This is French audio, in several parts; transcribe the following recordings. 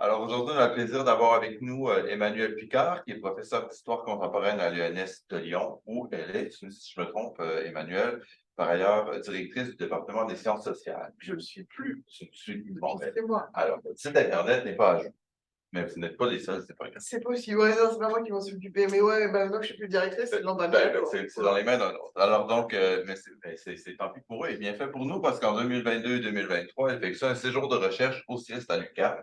Alors aujourd'hui, on a le plaisir d'avoir avec nous Emmanuelle Picard, qui est professeure d'histoire contemporaine à l'ENS de Lyon, où elle est, si je me trompe, Emmanuelle, par ailleurs directrice du département des sciences sociales. Je ne le suis plus. Je ne suis plus. Bon, ben, C'est moi. alors, votre site Internet n'est pas à jour, mais vous n'êtes pas les seuls, c'est pas grave. C'est possible, ouais, non, c'est pas moi qui m'en suis occupée, mais ouais, bah, maintenant que je suis plus directrice, c'est dans C'est dans les mains d'un autre. Alors donc, mais c'est tant pis pour eux et bien fait pour nous parce qu'en 2022 et 2023, elle effectue un séjour de recherche au CIST à l'UQAM,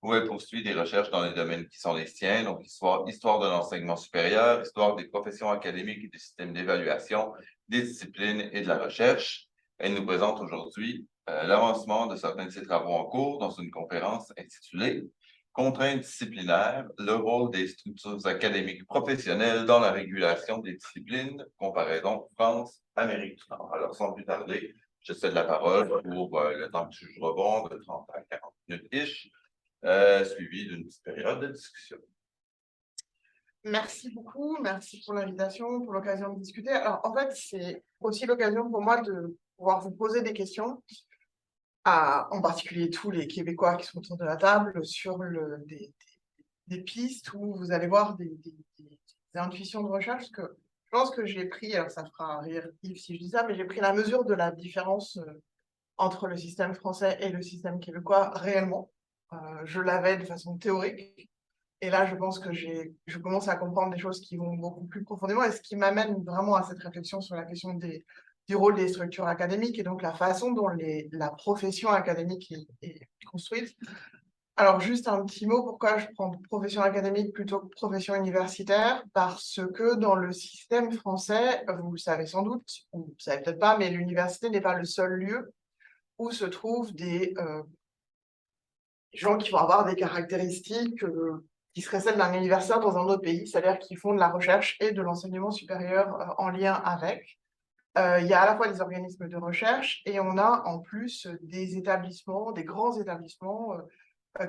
où elle poursuit des recherches dans les domaines qui sont les siens, donc histoire de l'enseignement supérieur, histoire des professions académiques et des systèmes d'évaluation, des disciplines et de la recherche. Elle nous présente aujourd'hui l'avancement de certains de ses travaux en cours dans une conférence intitulée Contraintes disciplinaires, le rôle des structures académiques professionnelles dans la régulation des disciplines, comparaison France-Amérique du Nord. Alors, sans plus tarder, je cède la parole pour le temps que je rebond de 30 à 40 minutes-ish, suivi d'une petite période de discussion. Merci beaucoup, merci pour l'invitation, pour l'occasion de discuter. Alors, en fait, c'est aussi l'occasion pour moi de pouvoir vous poser des questions, en particulier tous les Québécois qui sont autour de la table, sur des pistes où vous allez voir des intuitions de recherche, parce que je pense que j'ai pris, alors ça fera rire Yves si je dis ça, mais j'ai pris la mesure de la différence entre le système français et le système québécois réellement. Je l'avais de façon théorique. Et là, je pense que je commence à comprendre des choses qui vont beaucoup plus profondément et ce qui m'amène vraiment à cette réflexion sur la question du rôle des structures académiques et donc la façon dont la profession académique est construite. Alors, juste un petit mot, pourquoi je prends profession académique plutôt que profession universitaire? Parce que dans le système français, vous le savez sans doute, ou vous ne savez peut-être pas, mais l'université n'est pas le seul lieu où se trouvent des gens qui vont avoir des caractéristiques qui seraient celles d'un universitaire dans un autre pays, c'est-à-dire qui font de la recherche et de l'enseignement supérieur en lien avec. Il y a à la fois des organismes de recherche et on a en plus des établissements, des grands établissements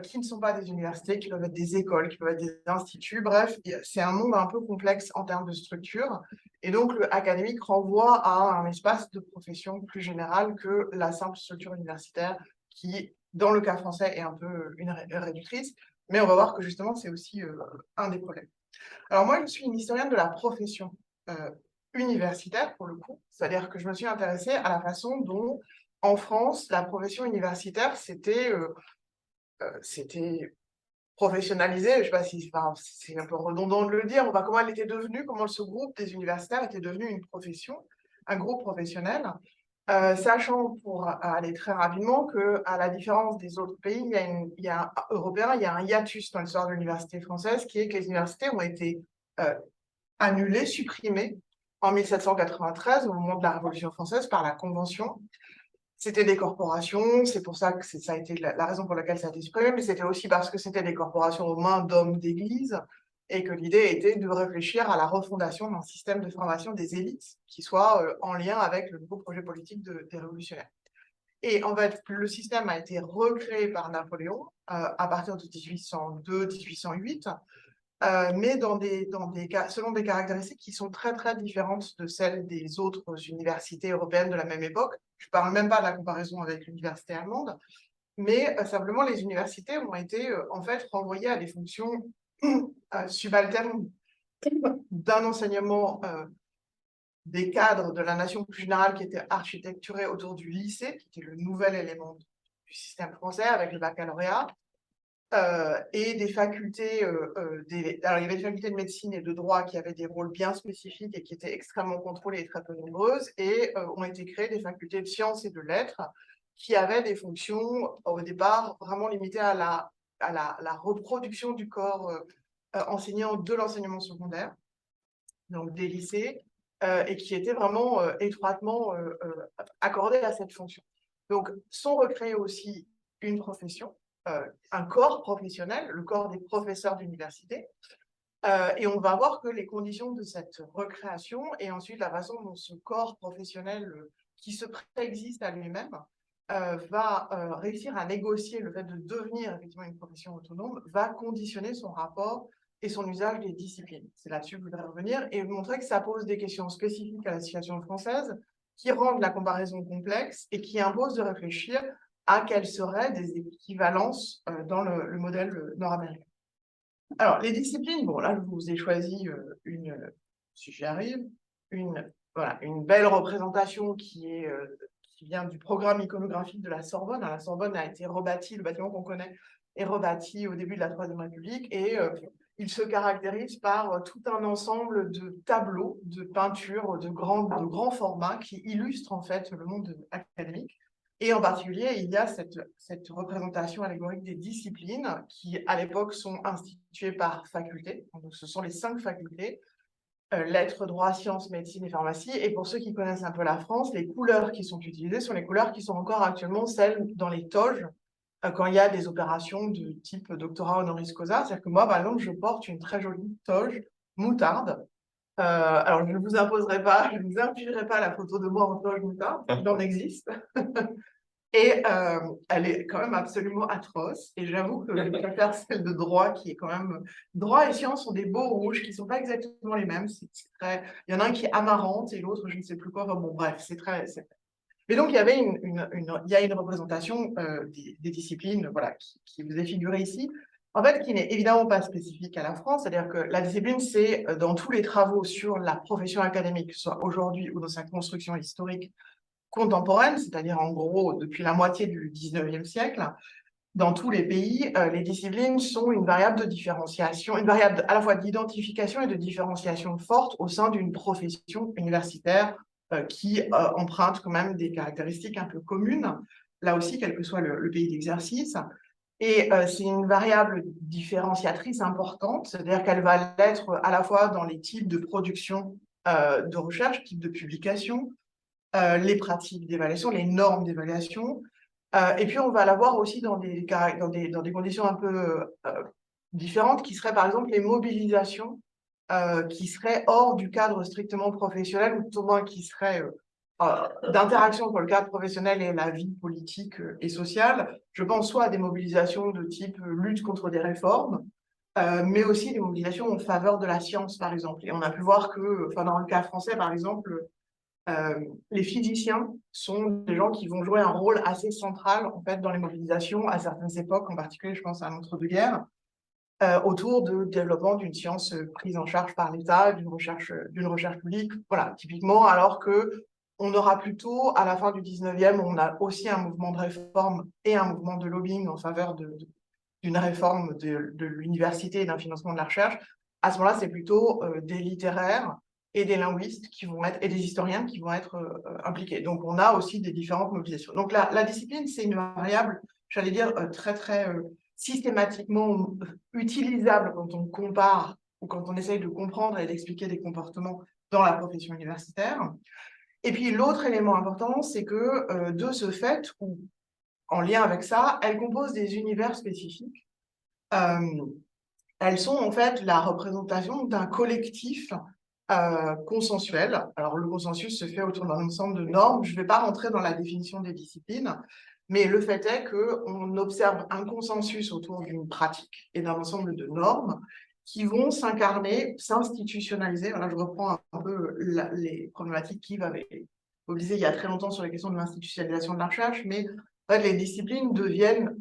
qui ne sont pas des universités, qui peuvent être des écoles, qui peuvent être des instituts. Bref, c'est un monde un peu complexe en termes de structure. Et donc, le académique renvoie à un espace de profession plus général que la simple structure universitaire qui, dans le cas français, est un peu une réductrice. Mais on va voir que justement, c'est aussi un des problèmes. Alors moi, je suis une historienne de la profession universitaire, pour le coup. C'est-à-dire que je me suis intéressée à la façon dont, en France, la profession universitaire, c'était professionnalisé, je ne sais pas si c'est un peu redondant de le dire, enfin, comment elle était devenue, comment ce groupe des universitaires était devenu une profession, un groupe professionnel, sachant, pour aller très rapidement, qu'à la différence des autres pays européens, il y a un hiatus dans l'histoire de l'université française, qui est que les universités ont été annulées, supprimées en 1793, au moment de la Révolution française, par la Convention. C'était des corporations, c'est pour ça que ça a été la raison pour laquelle ça a été supprimé, mais c'était aussi parce que c'était des corporations aux mains d'hommes d'église et que l'idée était de réfléchir à la refondation d'un système de formation des élites qui soit en lien avec le nouveau projet politique des révolutionnaires. Et en fait, le système a été recréé par Napoléon à partir de 1802-1808, mais selon des caractéristiques qui sont très, très différentes de celles des autres universités européennes de la même époque. Je ne parle même pas de la comparaison avec l'université allemande, mais simplement les universités ont été en fait renvoyées à des fonctions subalternes d'un enseignement des cadres de la nation plus générale qui était architecturé autour du lycée, qui était le nouvel élément du système français avec le baccalauréat, et des facultés, alors il y avait des facultés de médecine et de droit qui avaient des rôles bien spécifiques et qui étaient extrêmement contrôlées et très peu nombreuses, et ont été créées des facultés de sciences et de lettres qui avaient des fonctions au départ vraiment limitées à la reproduction du corps enseignant de l'enseignement secondaire, donc des lycées, et qui étaient vraiment étroitement accordées à cette fonction. Donc sont recréées aussi une profession, un corps professionnel, le corps des professeurs d'université, et on va voir que les conditions de cette recréation et ensuite la façon dont ce corps professionnel qui se préexiste à lui-même va réussir à négocier le fait de devenir effectivement une profession autonome, va conditionner son rapport et son usage des disciplines. C'est là-dessus que je voudrais revenir et vous montrer que ça pose des questions spécifiques à la situation française qui rendent la comparaison complexe et qui imposent de réfléchir à quelles seraient des équivalences dans le modèle nord-américain. Alors, les disciplines, bon, là, je vous ai choisi si j'y arrive, voilà, une belle représentation qui vient du programme iconographique de la Sorbonne. La Sorbonne a été rebâtie, le bâtiment qu'on connaît est rebâti au début de la Troisième République, et il se caractérise par tout un ensemble de tableaux, de peintures de grand format qui illustrent en fait le monde académique. Et en particulier, il y a cette représentation allégorique des disciplines qui, à l'époque, sont instituées par faculté. Donc, ce sont les 5 facultés, lettres, droit, sciences, médecine et pharmacie. Et pour ceux qui connaissent un peu la France, les couleurs qui sont utilisées sont les couleurs qui sont encore actuellement celles dans les toges quand il y a des opérations de type doctorat honoris causa. C'est-à-dire que moi, par exemple, je porte une très jolie toge moutarde. Alors, je ne vous imposerai pas, je ne vous infligerai pas la photo de moi en toge moutarde, il en existe. Et elle est quand même absolument atroce. Et j'avoue que je préfère celle de droit, qui est quand même... Droit et sciences sont des beaux rouges qui ne sont pas exactement les mêmes. Il y en a un qui est amarante et l'autre, je ne sais plus quoi. Enfin, bon, bref, c'est très... Mais donc, il y avait il y a une représentation des disciplines, voilà, qui vous est figurée ici, en fait, qui n'est évidemment pas spécifique à la France. C'est-à-dire que la discipline, c'est dans tous les travaux sur la profession académique, que ce soit aujourd'hui ou dans sa construction historique contemporaine, c'est-à-dire en gros depuis la moitié du 19e siècle, dans tous les pays, les disciplines sont une variable de différenciation, une variable à la fois d'identification et de différenciation forte au sein d'une profession universitaire qui emprunte quand même des caractéristiques un peu communes, là aussi, quel que soit le pays d'exercice. Et c'est une variable différenciatrice importante, c'est-à-dire qu'elle va l'être à la fois dans les types de production de recherche, types de publication, les pratiques d'évaluation, les normes d'évaluation. Et puis, on va l'avoir aussi dans des conditions un peu différentes, qui seraient par exemple les mobilisations, qui seraient hors du cadre strictement professionnel, ou tout au moins qui seraient d'interaction entre le cadre professionnel et la vie politique et sociale. Je pense soit à des mobilisations de type lutte contre des réformes, mais aussi des mobilisations en faveur de la science, par exemple. Et on a pu voir que, enfin, dans le cas français, par exemple, les physiciens sont des gens qui vont jouer un rôle assez central en fait, dans les mobilisations à certaines époques, en particulier, je pense à l'entre-deux-guerres, autour du développement d'une science prise en charge par l'État, d'une recherche publique. Voilà, typiquement, alors que on aura plutôt, à la fin du 19e, on a aussi un mouvement de réforme et un mouvement de lobbying en faveur d'une réforme de l'université et d'un financement de la recherche. À ce moment-là, c'est plutôt des littéraires et des linguistes qui vont être, et des historiens qui vont être impliqués. Donc, on a aussi des différentes mobilisations. Donc, la discipline, c'est une variable, j'allais dire, très, très systématiquement utilisable quand on compare ou quand on essaye de comprendre et d'expliquer des comportements dans la profession universitaire. Et puis, l'autre élément important, c'est que de ce fait, ou en lien avec ça, elles composent des univers spécifiques. Elles sont en fait la représentation d'un collectif consensuel. Alors, le consensus se fait autour d'un ensemble de normes. Je ne vais pas rentrer dans la définition des disciplines, mais le fait est qu'on observe un consensus autour d'une pratique et d'un ensemble de normes qui vont s'incarner, s'institutionnaliser. Voilà, je reprends un peu les problématiques qui avaient mobilisé il y a très longtemps sur les questions de l'institutionnalisation de la recherche, mais en fait, les disciplines deviennent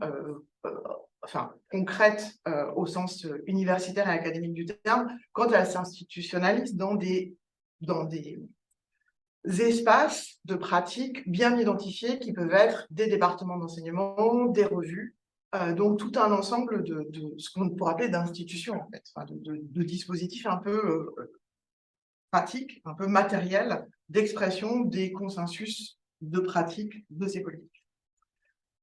concrètes au sens universitaire et académique du terme quand elles s'institutionnalisent dans des espaces de pratique bien identifiés qui peuvent être des départements d'enseignement, des revues, donc tout un ensemble de ce qu'on pourrait appeler d'institutions, en fait, enfin, de dispositifs un peu pratiques, un peu matériels, d'expression des consensus de pratique de ces politiques.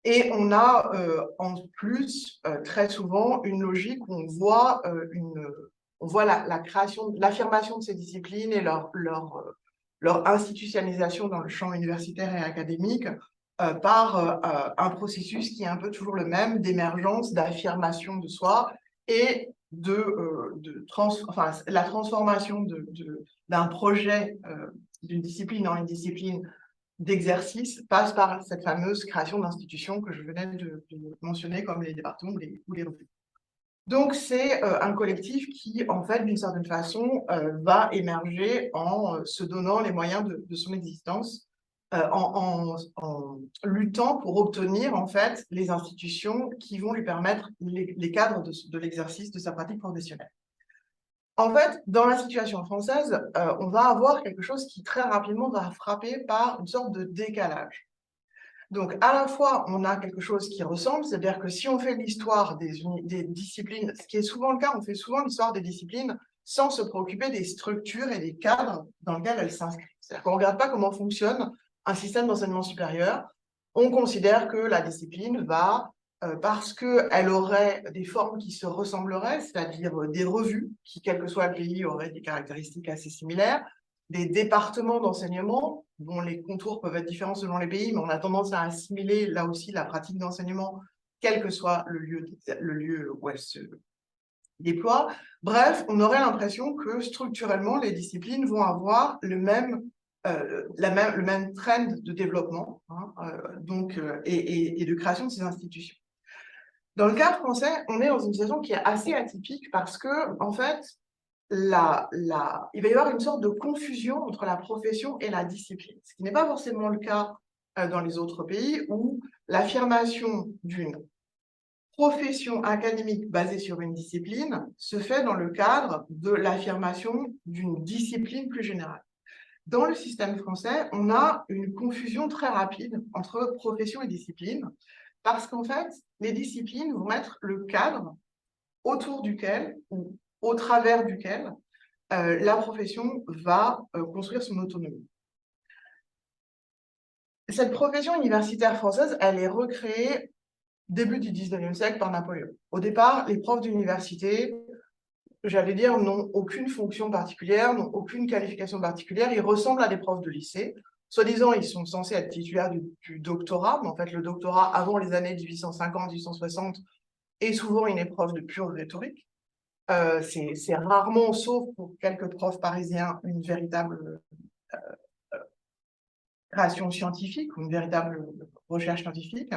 Et on a en plus très souvent une logique où on voit, la création, l'affirmation de ces disciplines et leur institutionnalisation dans le champ universitaire et académique par un processus qui est un peu toujours le même d'émergence, d'affirmation de soi et la transformation d'un projet d'une discipline en une discipline d'exercice passe par cette fameuse création d'institutions que je venais de mentionner, comme les départements ou les revues. Donc, c'est un collectif qui, en fait, d'une certaine façon, va émerger en se donnant les moyens de son existence en luttant pour obtenir en fait les institutions qui vont lui permettre les cadres de l'exercice de sa pratique professionnelle. En fait, dans la situation française, on va avoir quelque chose qui très rapidement va frapper par une sorte de décalage. Donc, à la fois, on a quelque chose qui ressemble, c'est-à-dire que si on fait l'histoire des disciplines, ce qui est souvent le cas, on fait souvent l'histoire des disciplines sans se préoccuper des structures et des cadres dans lesquels elles s'inscrivent. C'est-à-dire qu'on ne regarde pas comment fonctionne un système d'enseignement supérieur, on considère que la discipline va, parce qu'elle aurait des formes qui se ressembleraient, c'est-à-dire des revues qui, quel que soit le pays, auraient des caractéristiques assez similaires, des départements d'enseignement dont les contours peuvent être différents selon les pays, mais on a tendance à assimiler là aussi la pratique d'enseignement, quel que soit le lieu où elle se déploie. Bref, on aurait l'impression que structurellement, les disciplines vont avoir le même trend de développement et de création de ces institutions. Dans le cas français, on est dans une situation qui est assez atypique parce que, en fait, il va y avoir une sorte de confusion entre la profession et la discipline, ce qui n'est pas forcément le cas dans les autres pays où l'affirmation d'une profession académique basée sur une discipline se fait dans le cadre de l'affirmation d'une discipline plus générale. Dans le système français, on a une confusion très rapide entre profession et discipline parce qu'en fait, les disciplines vont être le cadre autour duquel ou au travers duquel la profession va construire son autonomie. Cette profession universitaire française, elle est recréée début du 19e siècle par Napoléon. Au départ, les profs d'université, j'allais dire, n'ont aucune fonction particulière, n'ont aucune qualification particulière, ils ressemblent à des profs de lycée. Soi-disant, ils sont censés être titulaires du doctorat, mais en fait, le doctorat, avant les années 1850-1860, est souvent une épreuve de pure rhétorique. C'est rarement, sauf pour quelques profs parisiens, une véritable création scientifique ou une véritable recherche scientifique.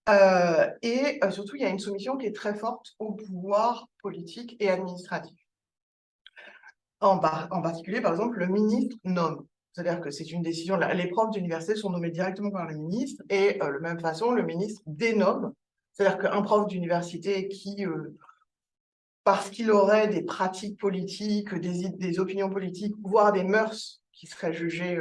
Surtout, il y a une soumission qui est très forte au pouvoir politique et administratif. En particulier, par exemple, le ministre nomme. C'est-à-dire que c'est une décision, les profs d'université sont nommés directement par le ministre et de la même façon, le ministre dénomme. C'est-à-dire qu'un prof d'université qui, parce qu'il aurait des pratiques politiques, des opinions politiques, voire des mœurs qui seraient jugées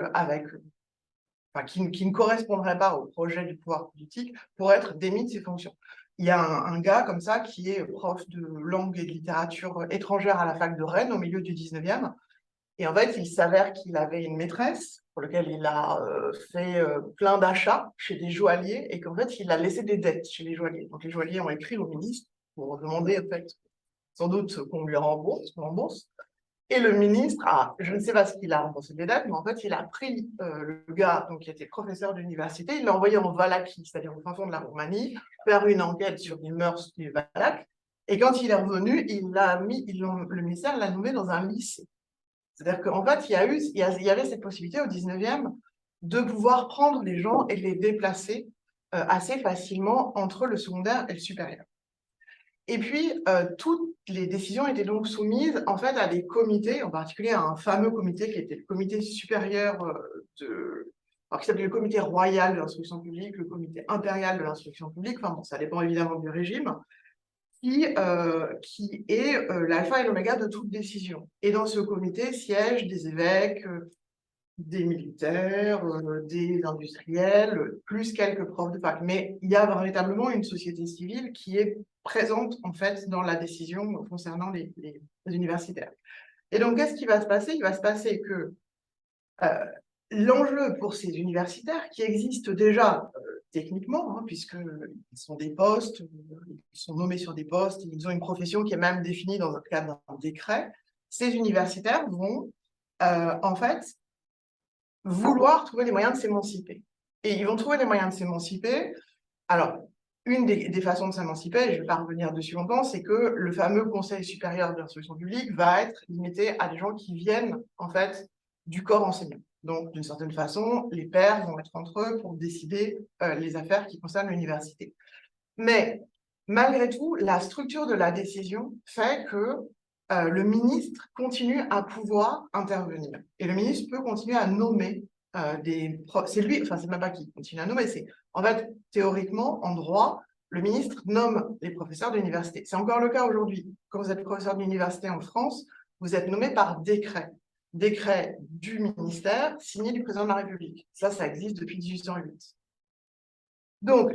qui ne correspondraient pas au projet du pouvoir politique, pourrait être démis de ses fonctions. Il y a un gars comme ça qui est prof de langue et de littérature étrangère à la fac de Rennes au milieu du 19e. Et en fait, il s'avère qu'il avait une maîtresse pour laquelle il a fait plein d'achats chez des joailliers et qu'en fait, il a laissé des dettes chez les joailliers. Donc, les joailliers ont écrit au ministre pour demander, en fait, sans doute qu'on lui rembourse. Et le ministre je ne sais pas ce qu'il a remboursé des dettes, mais en fait, il a pris le gars donc, qui était professeur d'université, il l'a envoyé en Valaquie, c'est-à-dire au fin fond de la Roumanie, faire une enquête sur les mœurs des Valaques. Et quand il est revenu, le ministère l'a nommé dans un lycée. C'est-à-dire qu'en fait, il y avait cette possibilité au 19e de pouvoir prendre les gens et les déplacer assez facilement entre le secondaire et le supérieur. Et puis, toutes les décisions étaient donc soumises en fait à des comités, en particulier à un fameux comité qui était le comité supérieur qui s'appelait le comité royal de l'instruction publique, le comité impérial de l'instruction publique, enfin bon, ça dépend évidemment du régime, qui est l'alpha et l'oméga de toute décision. Et dans ce comité siègent des évêques, des militaires, des industriels, plus quelques profs de fac. Mais il y a véritablement une société civile qui est présente en fait dans la décision concernant les universitaires. Et donc, qu'est-ce qui va se passer? Il va se passer que l'enjeu pour ces universitaires, qui existent déjà techniquement, puisqu'ils sont des postes, ils sont nommés sur des postes, ils ont une profession qui est même définie dans le cadre d'un décret, ces universitaires vont en fait vouloir trouver les moyens de s'émanciper. Et ils vont trouver les moyens de s'émanciper. Alors, une des façons de s'émanciper, et je ne vais pas revenir dessus longtemps, c'est que le fameux Conseil supérieur de l'instruction publique va être limité à des gens qui viennent, en fait, du corps enseignant. Donc, d'une certaine façon, les pairs vont être entre eux pour décider les affaires qui concernent l'université. Mais, malgré tout, la structure de la décision fait que le ministre continue à pouvoir intervenir. Et le ministre peut continuer à nommer c'est lui, enfin, c'est même pas qui continue à nommer, c'est en fait, théoriquement, en droit, le ministre nomme les professeurs d'université. C'est encore le cas aujourd'hui. Quand vous êtes professeur d'université en France, vous êtes nommé par décret. Décret du ministère, signé du président de la République. Ça existe depuis 1808. Donc,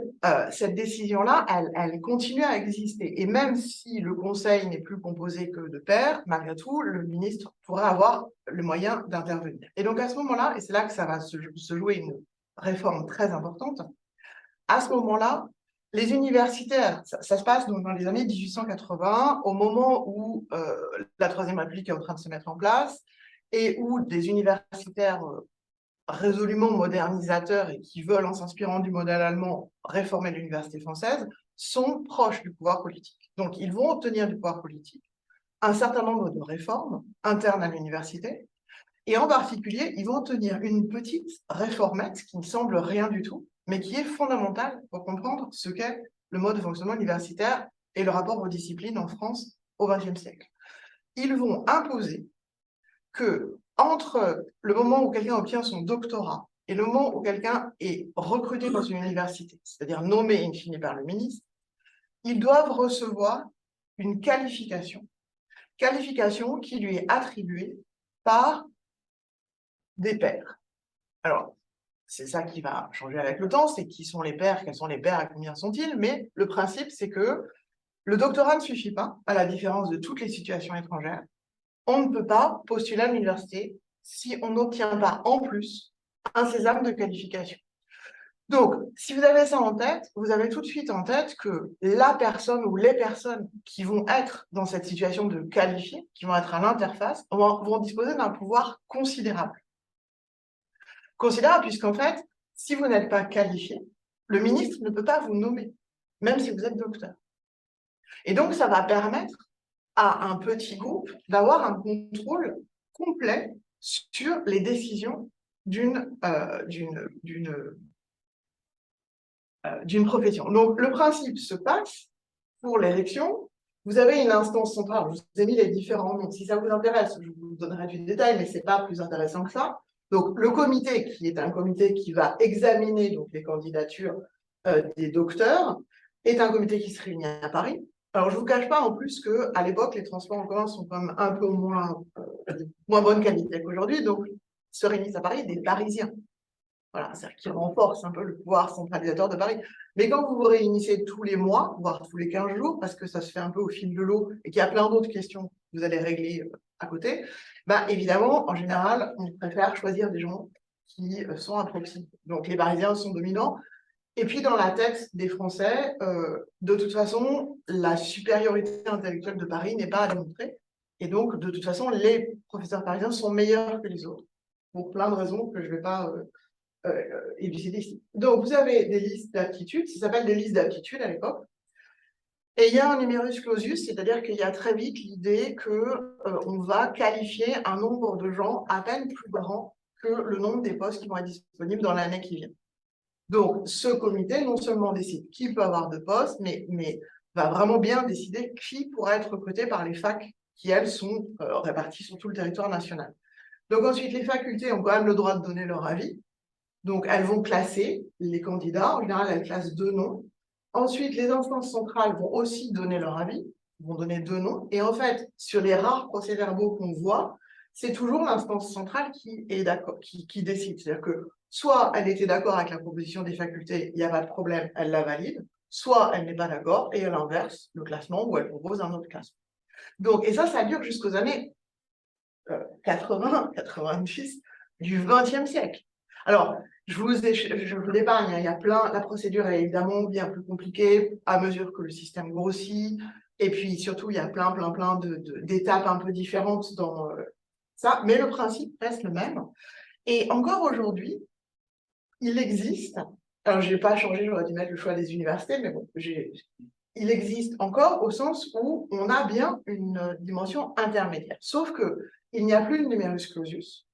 cette décision-là, elle continue à exister. Et même si le Conseil n'est plus composé que de pairs, malgré tout, le ministre pourrait avoir le moyen d'intervenir. Et donc, à ce moment-là, et c'est là que ça va se jouer une réforme très importante, à ce moment-là, les universitaires, ça se passe donc dans les années 1880, au moment où la Troisième République est en train de se mettre en place et où des universitaires résolument modernisateurs et qui veulent, en s'inspirant du modèle allemand, réformer l'université française, sont proches du pouvoir politique. Donc, ils vont obtenir du pouvoir politique un certain nombre de réformes internes à l'université, et en particulier, ils vont obtenir une petite réformette qui ne semble rien du tout, mais qui est fondamentale pour comprendre ce qu'est le mode de fonctionnement universitaire et le rapport aux disciplines en France au XXe siècle. Ils vont imposer que entre le moment où quelqu'un obtient son doctorat et le moment où quelqu'un est recruté dans une université, c'est-à-dire nommé in fine par le ministre, ils doivent recevoir une qualification qui lui est attribuée par des pairs. Alors, c'est ça qui va changer avec le temps, c'est qui sont les pairs, quels sont les pairs, à combien sont-ils, mais le principe, c'est que le doctorat ne suffit pas, à la différence de toutes les situations étrangères. On ne peut pas postuler à l'université si on n'obtient pas en plus un sésame de qualification. Donc, si vous avez ça en tête, vous avez tout de suite en tête que la personne ou les personnes qui vont être dans cette situation de qualifier, qui vont être à l'interface, vont disposer d'un pouvoir considérable. Considérable puisqu'en fait, si vous n'êtes pas qualifié, le ministre ne peut pas vous nommer, même si vous êtes docteur. Et donc, ça va permettre à un petit groupe d'avoir un contrôle complet sur les décisions d'une profession. Donc, le principe se passe pour l'élection. Vous avez une instance centrale. Je vous ai mis les différents noms. Si ça vous intéresse, je vous donnerai du détail, mais ce n'est pas plus intéressant que ça. Donc, le comité, qui est un comité qui va examiner donc, les candidatures des docteurs, est un comité qui se réunit à Paris. Alors, je ne vous cache pas en plus qu'à l'époque, les transports en commun sont quand même un peu moins bonne qualité qu'aujourd'hui. Donc, se réunissent à Paris des Parisiens. Voilà, c'est-à-dire qui renforce un peu le pouvoir centralisateur de Paris. Mais quand vous vous réunissez tous les mois, voire tous les 15 jours, parce que ça se fait un peu au fil de l'eau et qu'il y a plein d'autres questions que vous allez régler à côté, bah, évidemment, en général, on préfère choisir des gens qui sont à proximité. Donc, les Parisiens sont dominants. Et puis, dans la tête des Français, de toute façon, la supériorité intellectuelle de Paris n'est pas à démontrer. Et donc, de toute façon, les professeurs parisiens sont meilleurs que les autres, pour plein de raisons que je ne vais pas élucider ici. Donc, vous avez des listes d'aptitudes, ça s'appelle des listes d'aptitudes à l'époque. Et il y a un numerus clausus, c'est-à-dire qu'il y a très vite l'idée qu'on va qualifier un nombre de gens à peine plus grand que le nombre des postes qui vont être disponibles dans l'année qui vient. Donc, ce comité, non seulement décide qui peut avoir de postes, mais va vraiment bien décider qui pourra être recruté par les facs qui, elles, sont réparties sur tout le territoire national. Donc, ensuite, les facultés ont quand même le droit de donner leur avis. Donc, elles vont classer les candidats. En général, elles classent 2 noms. Ensuite, les instances centrales vont aussi donner leur avis, vont donner 2 noms. Et en fait, sur les rares procès-verbaux qu'on voit, c'est toujours l'instance centrale qui est d'accord, qui décide. C'est-à-dire que soit elle était d'accord avec la proposition des facultés, il n'y a pas de problème, elle la valide, soit elle n'est pas d'accord et elle inverse le classement ou elle propose un autre classement. Donc, et ça dure jusqu'aux années 80, 90 du XXe siècle. Alors, je vous épargne, il y a plein, la procédure est évidemment bien plus compliquée à mesure que le système grossit, et puis surtout, il y a plein d'étapes un peu différentes dans ça, mais le principe reste le même. Et encore aujourd'hui, il existe, alors je n'ai pas changé, j'aurais dû mettre le choix des universités, mais bon, il existe encore au sens où on a bien une dimension intermédiaire, sauf qu'il n'y a plus de numerus clausus.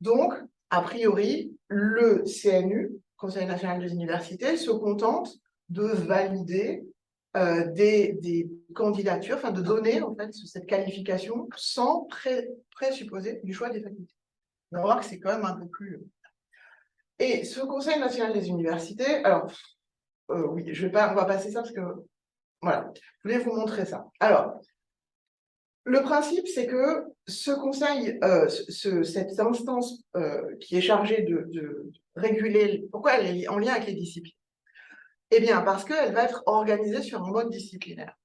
Donc, a priori, le CNU, Conseil national des universités, se contente de valider des candidatures, enfin de donner en fait cette qualification sans présupposer du choix des facultés. On va voir que c'est quand même un peu plus Et ce Conseil national des universités, alors, oui, on va passer ça parce que, voilà, je voulais vous montrer ça. Alors, le principe, c'est que ce conseil, cette instance qui est chargée de réguler, pourquoi elle est en lien avec les disciplines? Eh bien, parce qu'elle va être organisée sur un mode disciplinaire.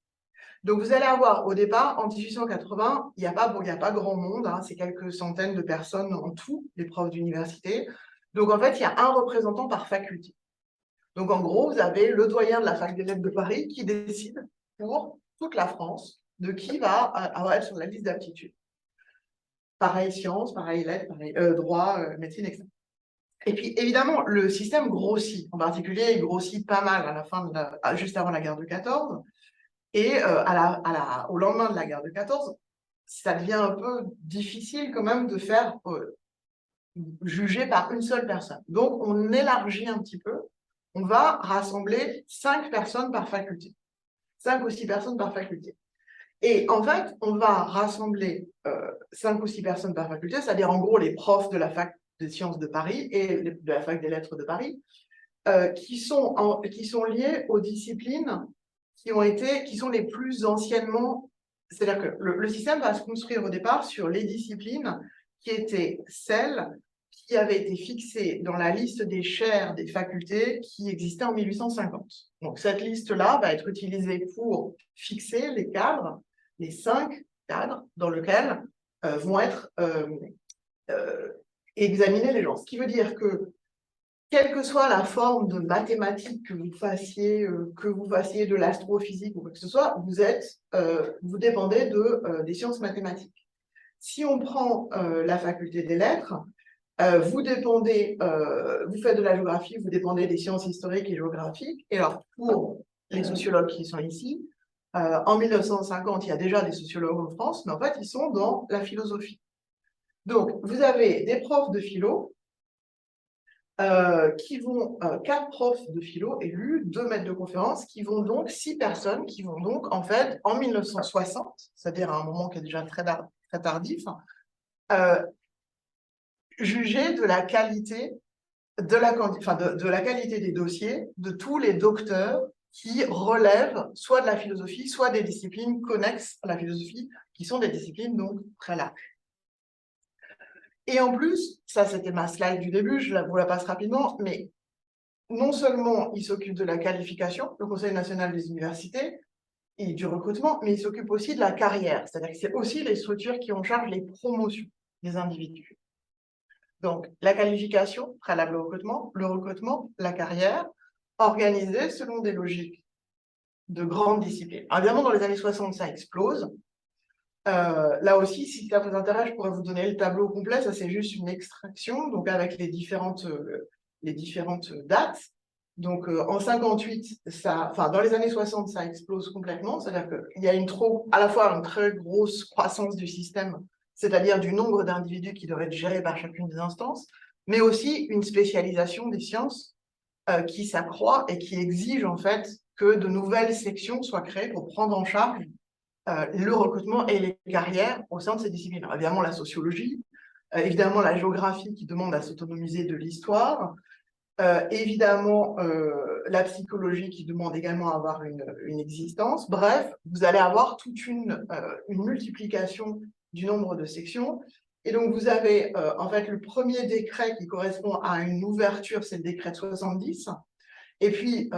Donc, vous allez avoir au départ, en 1880, il n'y a pas grand monde, hein, c'est quelques centaines de personnes en tout, les profs d'université. Donc, en fait, il y a un représentant par faculté. Donc, en gros, vous avez le doyen de la fac des lettres de Paris qui décide pour toute la France de qui va être sur la liste d'aptitude. Pareil sciences, pareil lettres, pareil droit, médecine, etc. Et puis, évidemment, le système grossit. En particulier, il grossit pas mal à la fin juste avant la guerre de 14. Et au lendemain de la guerre de 14, ça devient un peu difficile quand même de faire juger par une seule personne. Donc, on élargit un petit peu. On va rassembler 5 personnes par faculté. 5 ou 6 personnes par faculté. Et en fait, on va rassembler 5 ou 6 personnes par faculté, c'est-à-dire en gros les profs de la fac des sciences de Paris et de la fac des lettres de Paris, qui sont liés aux disciplines qui sont les plus anciennement. C'est-à-dire que le système va se construire au départ sur les disciplines qui étaient celles qui avaient été fixées dans la liste des chaires des facultés qui existait en 1850. Donc cette liste-là va être utilisée pour fixer les cadres, les 5 cadres dans lesquels vont être examinés les gens. Ce qui veut dire que quelle que soit la forme de mathématiques que vous fassiez de l'astrophysique ou quoi que ce soit, vous dépendez des sciences mathématiques. Si on prend la faculté des lettres, vous faites de la géographie, vous dépendez des sciences historiques et géographiques. Et alors, pour les sociologues qui sont ici, en 1950, il y a déjà des sociologues en France, mais en fait, ils sont dans la philosophie. Donc, vous avez des profs de philo, 4 profs de philo élus, 2 maîtres de conférence, 6 personnes qui vont donc, en fait, en 1960, c'est-à-dire à un moment qui est déjà très tardif, juger de la qualité de la qualité des dossiers de tous les docteurs qui relèvent soit de la philosophie, soit des disciplines connexes à la philosophie, qui sont des disciplines donc très larges. Et en plus, ça c'était ma slide du début, vous la passe rapidement, mais non seulement il s'occupe de la qualification, le Conseil national des universités, et du recrutement, mais il s'occupe aussi de la carrière, c'est-à-dire que c'est aussi les structures qui ont en charge les promotions des individus. Donc, la qualification, préalable au recrutement, le recrutement, la carrière, organisée selon des logiques de grandes disciplines. Alors, évidemment, dans les années 60, ça explose. Là aussi, si ça vous intéresse, je pourrais vous donner le tableau complet. Ça, c'est juste une extraction, donc avec les différentes dates. Donc, en 58, dans les années 60, ça explose complètement. C'est-à-dire qu'il y a à la fois une très grosse croissance du système, c'est-à-dire du nombre d'individus qui doivent être gérés par chacune des instances, mais aussi une spécialisation des sciences qui s'accroît et qui exige en fait que de nouvelles sections soient créées pour prendre en charge le recrutement et les carrières au sein de ces disciplines. Alors, évidemment, la sociologie, évidemment, la géographie qui demande à s'autonomiser de l'histoire, évidemment, la psychologie qui demande également à avoir une existence. Bref, vous allez avoir toute une multiplication du nombre de sections. Et donc, vous avez en fait le premier décret qui correspond à une ouverture, c'est le décret de 70. Et puis,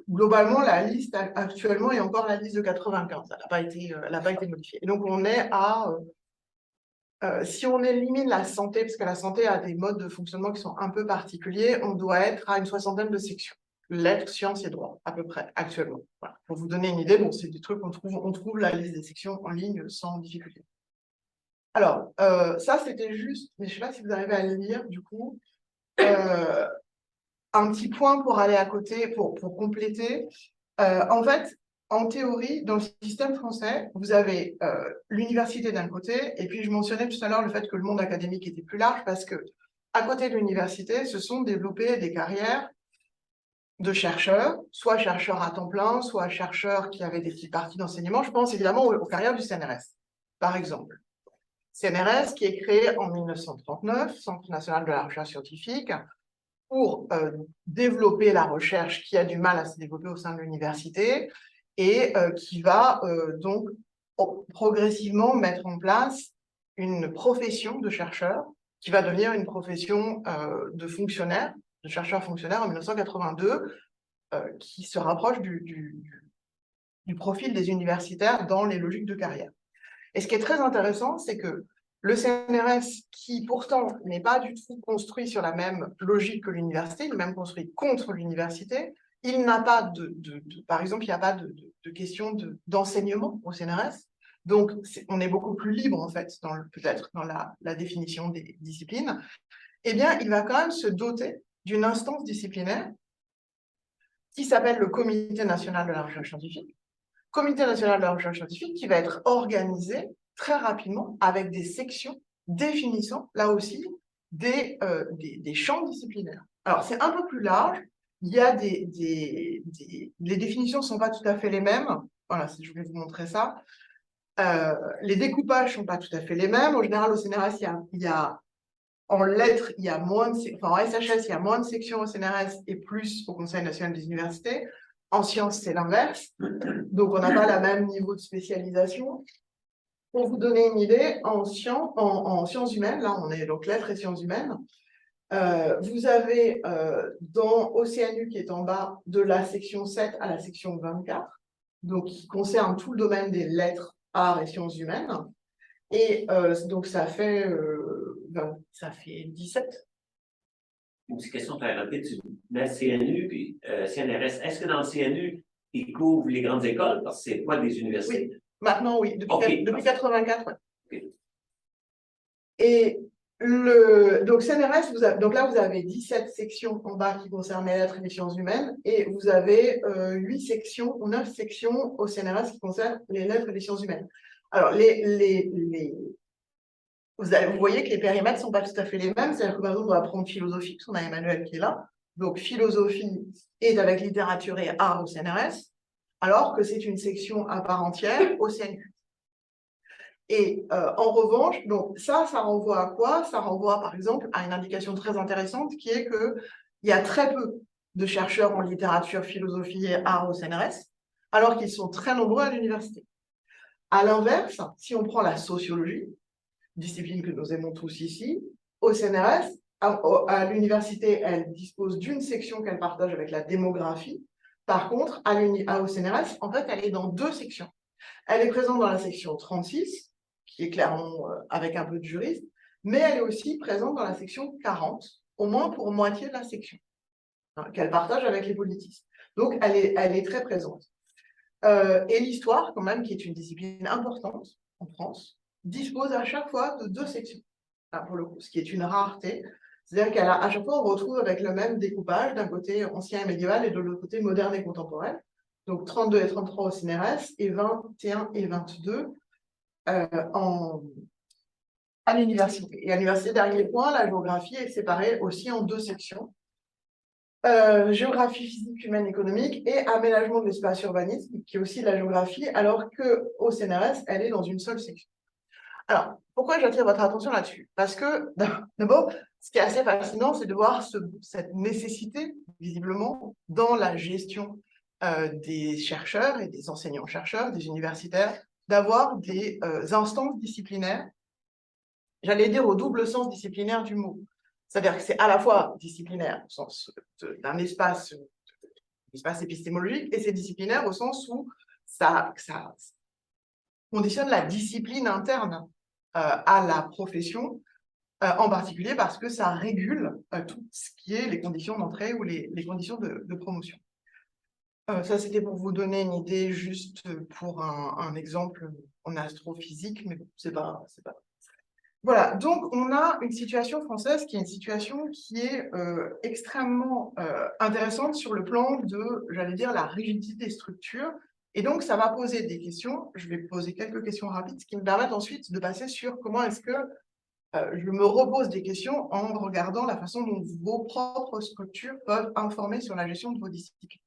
globalement, la liste actuellement est encore la liste de 95. Elle n'a pas été modifiée. Et donc, on est si on élimine la santé, parce que la santé a des modes de fonctionnement qui sont un peu particuliers, on doit être à une 60aine de sections. Lettres, sciences et droit, à peu près, actuellement. Voilà. Pour vous donner une idée, bon, c'est des trucs qu'on trouve la liste des sections en ligne sans difficulté. Alors, ça, c'était juste, mais je ne sais pas si vous arrivez à le lire, du coup. Un petit point pour aller à côté, pour compléter. En fait, en théorie, dans le système français, vous avez l'université d'un côté, et puis je mentionnais tout à l'heure le fait que le monde académique était plus large, parce que à côté de l'université, se sont développées des carrières de chercheurs, soit chercheurs à temps plein, soit chercheurs qui avaient des petites parties d'enseignement. Je pense évidemment aux carrières du CNRS, par exemple. CNRS qui est créé en 1939, Centre national de la recherche scientifique, pour développer la recherche qui a du mal à se développer au sein de l'université et qui va donc progressivement mettre en place une profession de chercheur qui va devenir une profession de fonctionnaire, de chercheur fonctionnaire en 1982, qui se rapproche du profil des universitaires dans les logiques de carrière. Et ce qui est très intéressant, c'est que le CNRS, qui pourtant n'est pas du tout construit sur la même logique que l'université, il est même construit contre l'université, il n'a pas par exemple, il n'y a pas de question d'enseignement au CNRS. Donc, on est beaucoup plus libre, en fait, peut-être dans la définition des disciplines. Eh bien, il va quand même se doter d'une instance disciplinaire qui s'appelle le Comité national de la recherche scientifique. Comité national de la recherche scientifique qui va être organisé très rapidement avec des sections définissant, là aussi, des champs disciplinaires. Alors, c'est un peu plus large. Il y a les définitions ne sont pas tout à fait les mêmes. Voilà, je vais vous montrer ça. Les découpages ne sont pas tout à fait les mêmes. En général, au CNRS, en lettres, il y a moins en SHS, il y a moins de sections au CNRS et plus au Conseil national des universités. En sciences, c'est l'inverse. Donc, on n'a pas le même niveau de spécialisation. Pour vous donner une idée, en sciences humaines, là, on est donc lettres et sciences humaines, vous avez dans OCNU, qui est en bas, de la section 7 à la section 24, donc qui concerne tout le domaine des lettres, arts et sciences humaines. Et donc, ça fait 17. Une petite question très rapide. La CNU puis CNRS, est-ce que dans le CNU, ils couvrent les grandes écoles? Parce que ce n'est pas des universités. Oui, maintenant, oui. Depuis 1984, oui. Okay. Et donc, CNRS, donc là, vous avez 17 sections en bas qui concernent les lettres et les sciences humaines, et vous avez 8 sections ou 9 sections au CNRS qui concernent les lettres et les sciences humaines. Alors, vous voyez que les périmètres ne sont pas tout à fait les mêmes. C'est-à-dire que, par exemple, on va prendre philosophie, parce qu'on a Emmanuel qui est là. Donc, philosophie est avec littérature et art au CNRS, alors que c'est une section à part entière au CNU. Et en revanche, donc ça renvoie à quoi? Ça renvoie, par exemple, à une indication très intéressante qui est qu'il y a très peu de chercheurs en littérature, philosophie et art au CNRS, alors qu'ils sont très nombreux à l'université. À l'inverse, si on prend la sociologie, discipline que nous aimons tous ici, au CNRS, à l'université, elle dispose d'une section qu'elle partage avec la démographie. Par contre, au CNRS, en fait, elle est dans 2 sections. Elle est présente dans la section 36, qui est clairement avec un peu de juriste, mais elle est aussi présente dans la section 40, au moins pour moitié de la section, hein, qu'elle partage avec les politistes. Donc, elle est très présente. Et l'histoire, quand même, qui est une discipline importante en France, dispose à chaque fois de 2 sections, pour le coup, ce qui est une rareté. C'est-à-dire qu'à chaque fois, on retrouve avec le même découpage, d'un côté ancien et médiéval et de l'autre côté moderne et contemporain. Donc 32 et 33 au CNRS et 21 et 22 à l'université. Et à l'université, dernier point, la géographie est séparée aussi en 2 sections. Géographie physique, humaine, économique et aménagement de l'espace urbanisme, qui est aussi la géographie, alors qu'au CNRS, elle est dans une seule section. Alors, pourquoi j'attire votre attention là-dessus? Parce que, d'abord, ce qui est assez fascinant, c'est de voir cette nécessité, visiblement, dans la gestion des chercheurs et des enseignants-chercheurs, des universitaires, d'avoir des instances disciplinaires, j'allais dire au double sens disciplinaire du mot. C'est-à-dire que c'est à la fois disciplinaire au sens d'un espace épistémologique, et c'est disciplinaire au sens où ça conditionne la discipline interne à la profession, en particulier parce que ça régule tout ce qui est les conditions d'entrée ou les conditions de promotion. Ça, c'était pour vous donner une idée, juste pour un exemple en astrophysique, mais bon, c'est pas. Voilà, donc on a une situation française qui est une situation qui est extrêmement intéressante sur le plan de, j'allais dire, la rigidité des structures. Et donc, ça va poser des questions. Je vais poser quelques questions rapides, ce qui me permettent ensuite de passer sur comment est-ce que je me repose des questions en regardant la façon dont vos propres structures peuvent informer sur la gestion de vos disciplines.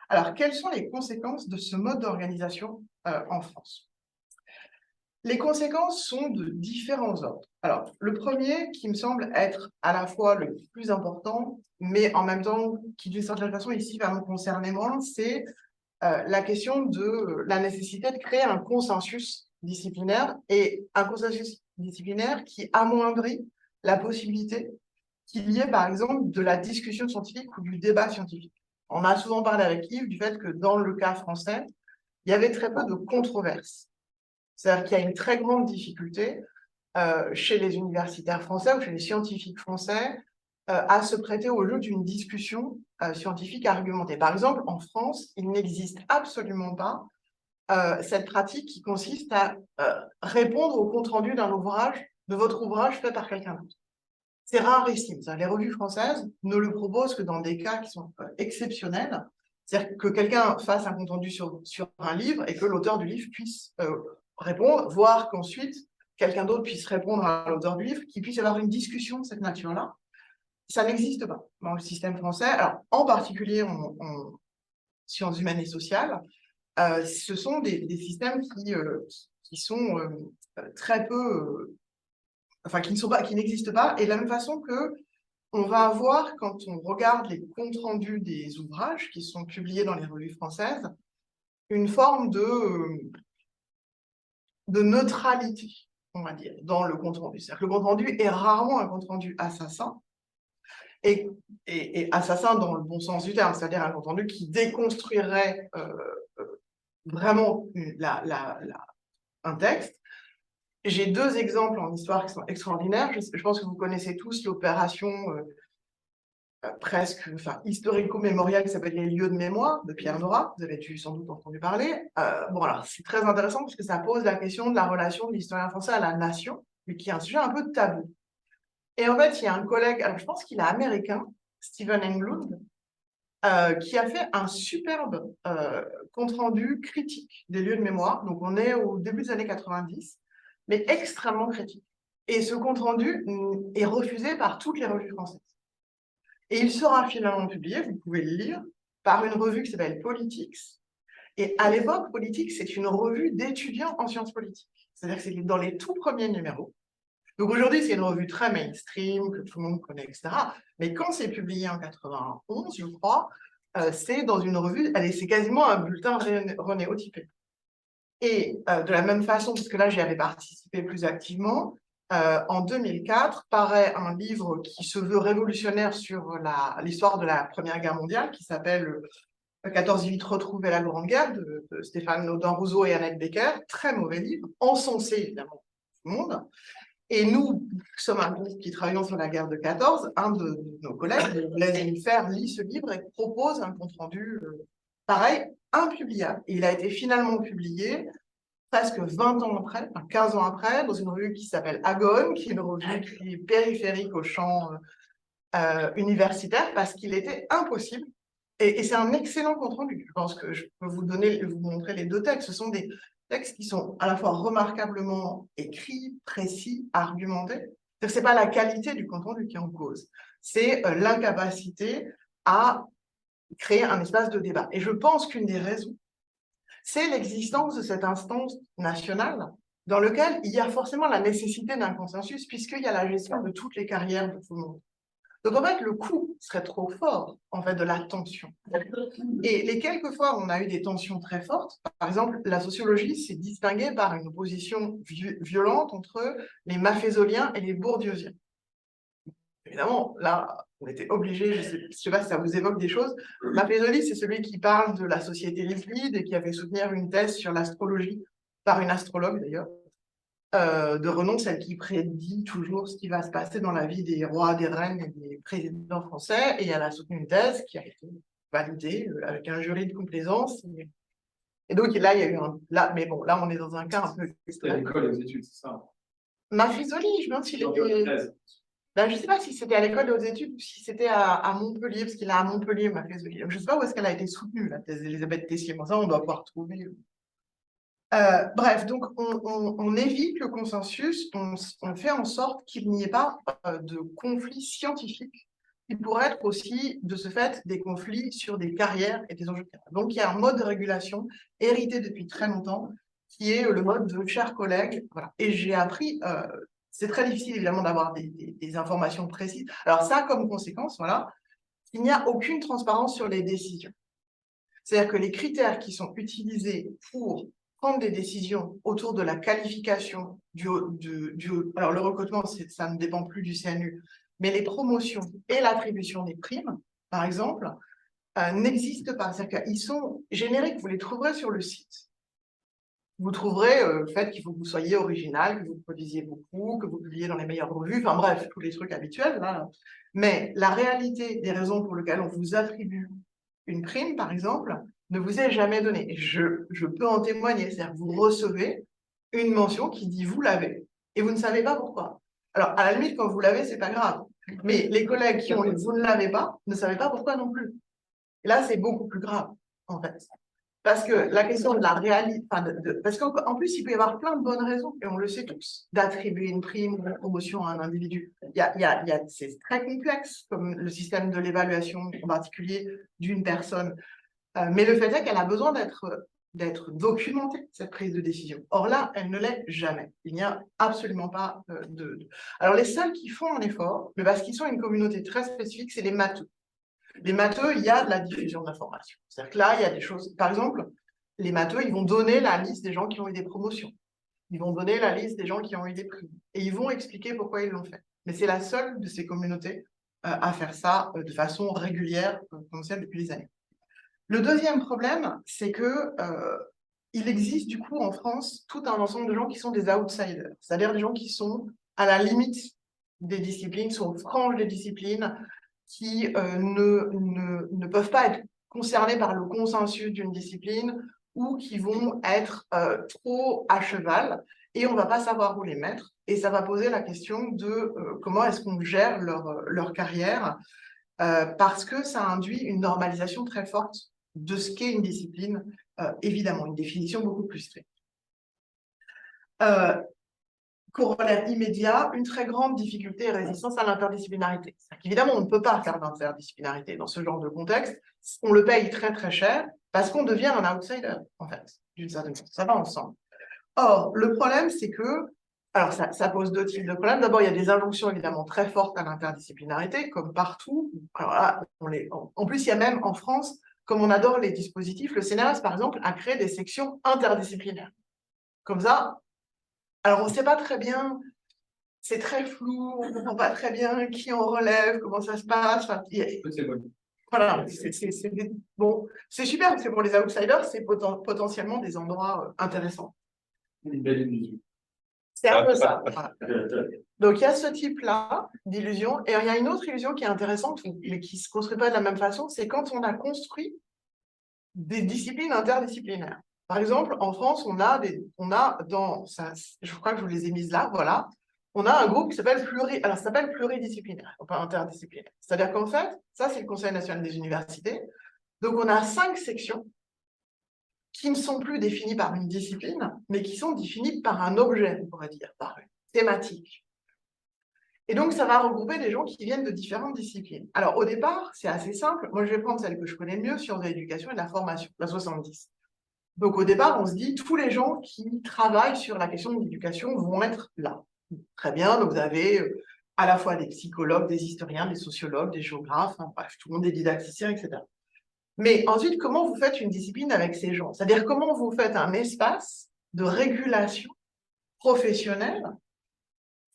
Alors, quelles sont les conséquences de ce mode d'organisation en France? Les conséquences sont de différents ordres. Alors, le premier qui me semble être à la fois le plus important, mais en même temps qui d'une certaine façon ici va me concerner moins, c'est la question de la nécessité de créer un consensus disciplinaire et un consensus disciplinaire qui amoindrit la possibilité qu'il y ait par exemple de la discussion scientifique ou du débat scientifique. On a souvent parlé avec Yves du fait que dans le cas français, il y avait très peu de controverses. C'est-à-dire qu'il y a une très grande difficulté chez les universitaires français ou chez les scientifiques français à se prêter au jeu d'une discussion scientifique argumentée. Par exemple, en France, il n'existe absolument pas cette pratique qui consiste à répondre au compte-rendu d'un ouvrage, de votre ouvrage fait par quelqu'un d'autre. C'est rarissime. Les revues françaises ne le proposent que dans des cas qui sont exceptionnels. C'est-à-dire que quelqu'un fasse un compte-rendu sur un livre et que l'auteur du livre puisse répondre, voire qu'ensuite quelqu'un d'autre puisse répondre à l'auteur du livre, qu'il puisse y avoir une discussion de cette nature-là. Ça n'existe pas dans le système français. Alors, en particulier en sciences humaines et sociales, ce sont des systèmes qui sont très peu, enfin qui n'existent pas. Et de la même façon que on va avoir, quand on regarde les comptes rendus des ouvrages qui sont publiés dans les revues françaises, une forme de neutralité, on va dire, dans le compte rendu. C'est-à-dire que le compte rendu est rarement un compte rendu assassin, et assassin dans le bon sens du terme, c'est-à-dire un compte rendu qui déconstruirait vraiment un texte. J'ai deux exemples en histoire qui sont extraordinaires. Je pense que vous connaissez tous l'opération presque historico-mémoriale qui s'appelle les lieux de mémoire de Pierre Nora. Vous avez sans doute entendu parler. Bon, alors, c'est très intéressant parce que ça pose la question de la relation de l'historien français à la nation, qui est un sujet un peu tabou. Et en fait, il y a un collègue, alors je pense qu'il est américain, Stephen Englund, qui a fait un superbe compte-rendu critique des lieux de mémoire. Donc, on est au début des années 90, mais extrêmement critique. Et ce compte-rendu est refusé par toutes les revues françaises. Et il sera finalement publié, vous pouvez le lire, par une revue qui s'appelle Politics. Et à l'époque, Politics, c'est une revue d'étudiants en sciences politiques. C'est-à-dire que c'est dans les tout premiers numéros. Donc aujourd'hui, c'est une revue très mainstream, que tout le monde connaît, etc. Mais quand c'est publié en 91, je crois, c'est dans une revue, c'est quasiment un bulletin renéotypé. Et de la même façon, parce que là, j'y avais participé plus activement, en 2004, paraît un livre qui se veut révolutionnaire sur l'histoire de la Première Guerre mondiale, qui s'appelle 14-8 Retrouver la Grande Guerre, de Stéphane Audin-Rousseau et Annette Becker. Très mauvais livre, encensé évidemment tout le monde. Et nous sommes un groupe qui travaillons sur la guerre de 14. Un de nos collègues, Blaise Elfer, lit ce livre et propose un compte-rendu pareil, impubliable. Et il a été finalement publié presque 20 ans après, enfin 15 ans après, dans une revue qui s'appelle Agone, qui est une revue qui est périphérique au champ universitaire, parce qu'il était impossible. Et c'est un excellent compte-rendu. Je pense que je peux vous montrer les deux textes. Ce sont des textes qui sont à la fois remarquablement écrits, précis, argumentés. Ce n'est pas la qualité du compte-rendu qui est en cause, c'est l'incapacité à créer un espace de débat. Et je pense qu'une des raisons, c'est l'existence de cette instance nationale dans laquelle il y a forcément la nécessité d'un consensus, puisqu'il y a la gestion de toutes les carrières de tout le monde. Donc en fait, le coût serait trop fort en fait de la tension. Et les quelques fois où on a eu des tensions très fortes, par exemple, la sociologie s'est distinguée par une opposition violente entre les maffezoliens et les bourdieusiens. Évidemment, là, on était obligés, je ne sais pas si ça vous évoque des choses. Maffezoli, c'est celui qui parle de la société liquide et qui a fait soutenir une thèse sur l'astrologie, par une astrologue d'ailleurs, de renom, celle qui prédit toujours ce qui va se passer dans la vie des rois, des reines et des présidents français. Et elle a soutenu une thèse qui a été validée avec un jury de complaisance. Et donc là, il y a eu mais bon, là, on est dans un cas un peu C'était à l'école et aux études, c'est ça? Maffezoli, je me demande s'il était... Ben, je ne sais pas si c'était à l'école et aux études ou si c'était à Montpellier, parce qu'il est à Montpellier, Maffezoli. Je ne sais pas où est-ce qu'elle a été soutenue, la thèse d'Elisabeth Tessier. Moi, ça, on doit pouvoir trouver. Bref, donc on évite le consensus, on fait en sorte qu'il n'y ait pas de conflits scientifiques. Il pourrait être aussi, de ce fait, des conflits sur des carrières et des enjeux de carrière. Donc il y a un mode de régulation hérité depuis très longtemps qui est le mode de chers collègues. Voilà. Et j'ai appris, c'est très difficile évidemment d'avoir des informations précises. Alors ça, comme conséquence, voilà, il n'y a aucune transparence sur les décisions. C'est-à-dire que les critères qui sont utilisés pour prendre des décisions autour de la qualification alors le recrutement, ça ne dépend plus du CNU, mais les promotions et l'attribution des primes, par exemple, n'existent pas. C'est-à-dire qu'ils sont génériques, vous les trouverez sur le site. Vous trouverez le fait qu'il faut que vous soyez original, que vous produisiez beaucoup, que vous publiez dans les meilleures revues, enfin bref, tous les trucs habituels. Là. Mais la réalité des raisons pour lesquelles on vous attribue une prime, par exemple, ne vous est jamais donnée. Et je peux en témoigner. C'est-à-dire que vous recevez une mention qui dit « vous l'avez » et vous ne savez pas pourquoi. Alors, à la limite, quand vous l'avez, c'est pas grave. Mais les collègues qui ont « vous ne l'avez pas » ne savaient pas pourquoi non plus. Et là, c'est beaucoup plus grave, en fait. Parce que la question de la réalité, parce qu'en plus, il peut y avoir plein de bonnes raisons, et on le sait tous, d'attribuer une prime ou une promotion à un individu. C'est très complexe, comme le système de l'évaluation, en particulier d'une personne. Mais le fait est qu'elle a besoin d'être documentée, cette prise de décision. Or là, elle ne l'est jamais. Il n'y a absolument pas Alors, les seuls qui font un effort, mais parce qu'ils sont une communauté très spécifique, c'est les matheux. Les matheux, il y a de la diffusion d'informations. C'est-à-dire que là, il y a des choses... Par exemple, les matheux, ils vont donner la liste des gens qui ont eu des promotions. Ils vont donner la liste des gens qui ont eu des primes. Et ils vont expliquer pourquoi ils l'ont fait. Mais c'est la seule de ces communautés à faire ça de façon régulière, comme ça, depuis des années. Le deuxième problème, c'est que il existe du coup en France tout un ensemble de gens qui sont des outsiders, c'est-à-dire des gens qui sont à la limite des disciplines, sont aux franges des disciplines, qui ne peuvent pas être concernés par le consensus d'une discipline ou qui vont être trop à cheval et on ne va pas savoir où les mettre. Et ça va poser la question de comment est-ce qu'on gère leur carrière parce que ça induit une normalisation très forte de ce qu'est une discipline, évidemment, une définition beaucoup plus stricte. Corollaire immédiat, une très grande difficulté et résistance à l'interdisciplinarité. Évidemment, on ne peut pas faire d'interdisciplinarité dans ce genre de contexte. On le paye très, très cher parce qu'on devient un outsider, en fait, d'une certaine façon. Ça va ensemble. Or, le problème, c'est que... Alors, ça pose deux types de problèmes. D'abord, il y a des injonctions évidemment très fortes à l'interdisciplinarité, comme partout. Alors là, en plus, il y a même en France, comme on adore les dispositifs, le CNRS, par exemple, a créé des sections interdisciplinaires. Comme ça, alors, on ne sait pas très bien, c'est très flou, on ne comprend pas très bien qui en relève, comment ça se passe. Enfin, voilà, bon, c'est super parce que pour les outsiders, c'est potentiellement des endroits intéressants. Une belle illusion. C'est un peu ça. Voilà. Donc, il y a ce type-là d'illusion. Et il y a une autre illusion qui est intéressante, mais qui ne se construit pas de la même façon, c'est quand on a construit des disciplines interdisciplinaires. Par exemple, en France, on a dans ça, je crois que je vous les ai mises là, voilà. On a un groupe qui s'appelle pluridisciplinaire, pas interdisciplinaire. C'est-à-dire qu'en fait, ça, c'est le Conseil national des universités. Donc, on a 5 sections qui ne sont plus définies par une discipline, mais qui sont définies par un objet, on pourrait dire, par une thématique. Et donc, ça va regrouper des gens qui viennent de différentes disciplines. Alors, au départ, c'est assez simple. Moi, je vais prendre celle que je connais le mieux, sciences de l'éducation et de la formation, la 70. Donc, au départ, on se dit, tous les gens qui travaillent sur la question de l'éducation vont être là. Très bien, donc vous avez à la fois des psychologues, des historiens, des sociologues, des géographes, hein, bref, tout le monde est didacticien, etc. Mais ensuite, comment vous faites une discipline avec ces gens? C'est-à-dire, comment vous faites un espace de régulation professionnelle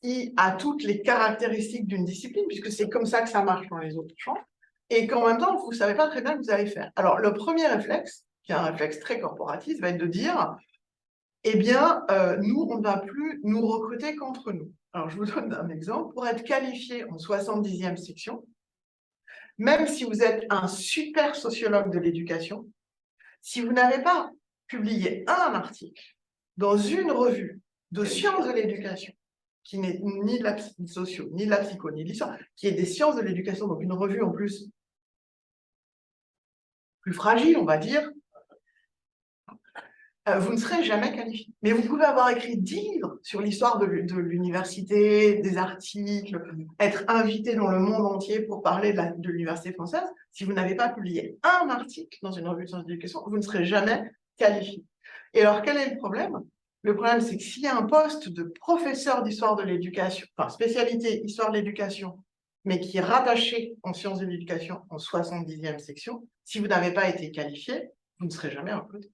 qui a toutes les caractéristiques d'une discipline, puisque c'est comme ça que ça marche dans les autres champs, et qu'en même temps, vous ne savez pas très bien ce que vous allez faire. Alors, le premier réflexe, qui est un réflexe très corporatiste, va être de dire, eh bien, nous, on ne va plus nous recruter qu'entre nous. Alors, je vous donne un exemple. Pour être qualifié en 70e section, même si vous êtes un super sociologue de l'éducation, si vous n'avez pas publié un article dans une revue de sciences de l'éducation, qui n'est ni de la socio, ni de la psycho, ni de l'histoire, qui est des sciences de l'éducation, donc une revue en plus fragile, on va dire, vous ne serez jamais qualifié. Mais vous pouvez avoir écrit 10 livres sur l'histoire de l'université, des articles, être invité dans le monde entier pour parler de l'université française. Si vous n'avez pas publié un article dans une revue de sciences de l'éducation, vous ne serez jamais qualifié. Et alors, quel est le problème? Le problème, c'est que s'il y a un poste de professeur d'histoire de l'éducation, enfin spécialité histoire de l'éducation, mais qui est rattaché en sciences de l'éducation en 70e section, si vous n'avez pas été qualifié, vous ne serez jamais recruté.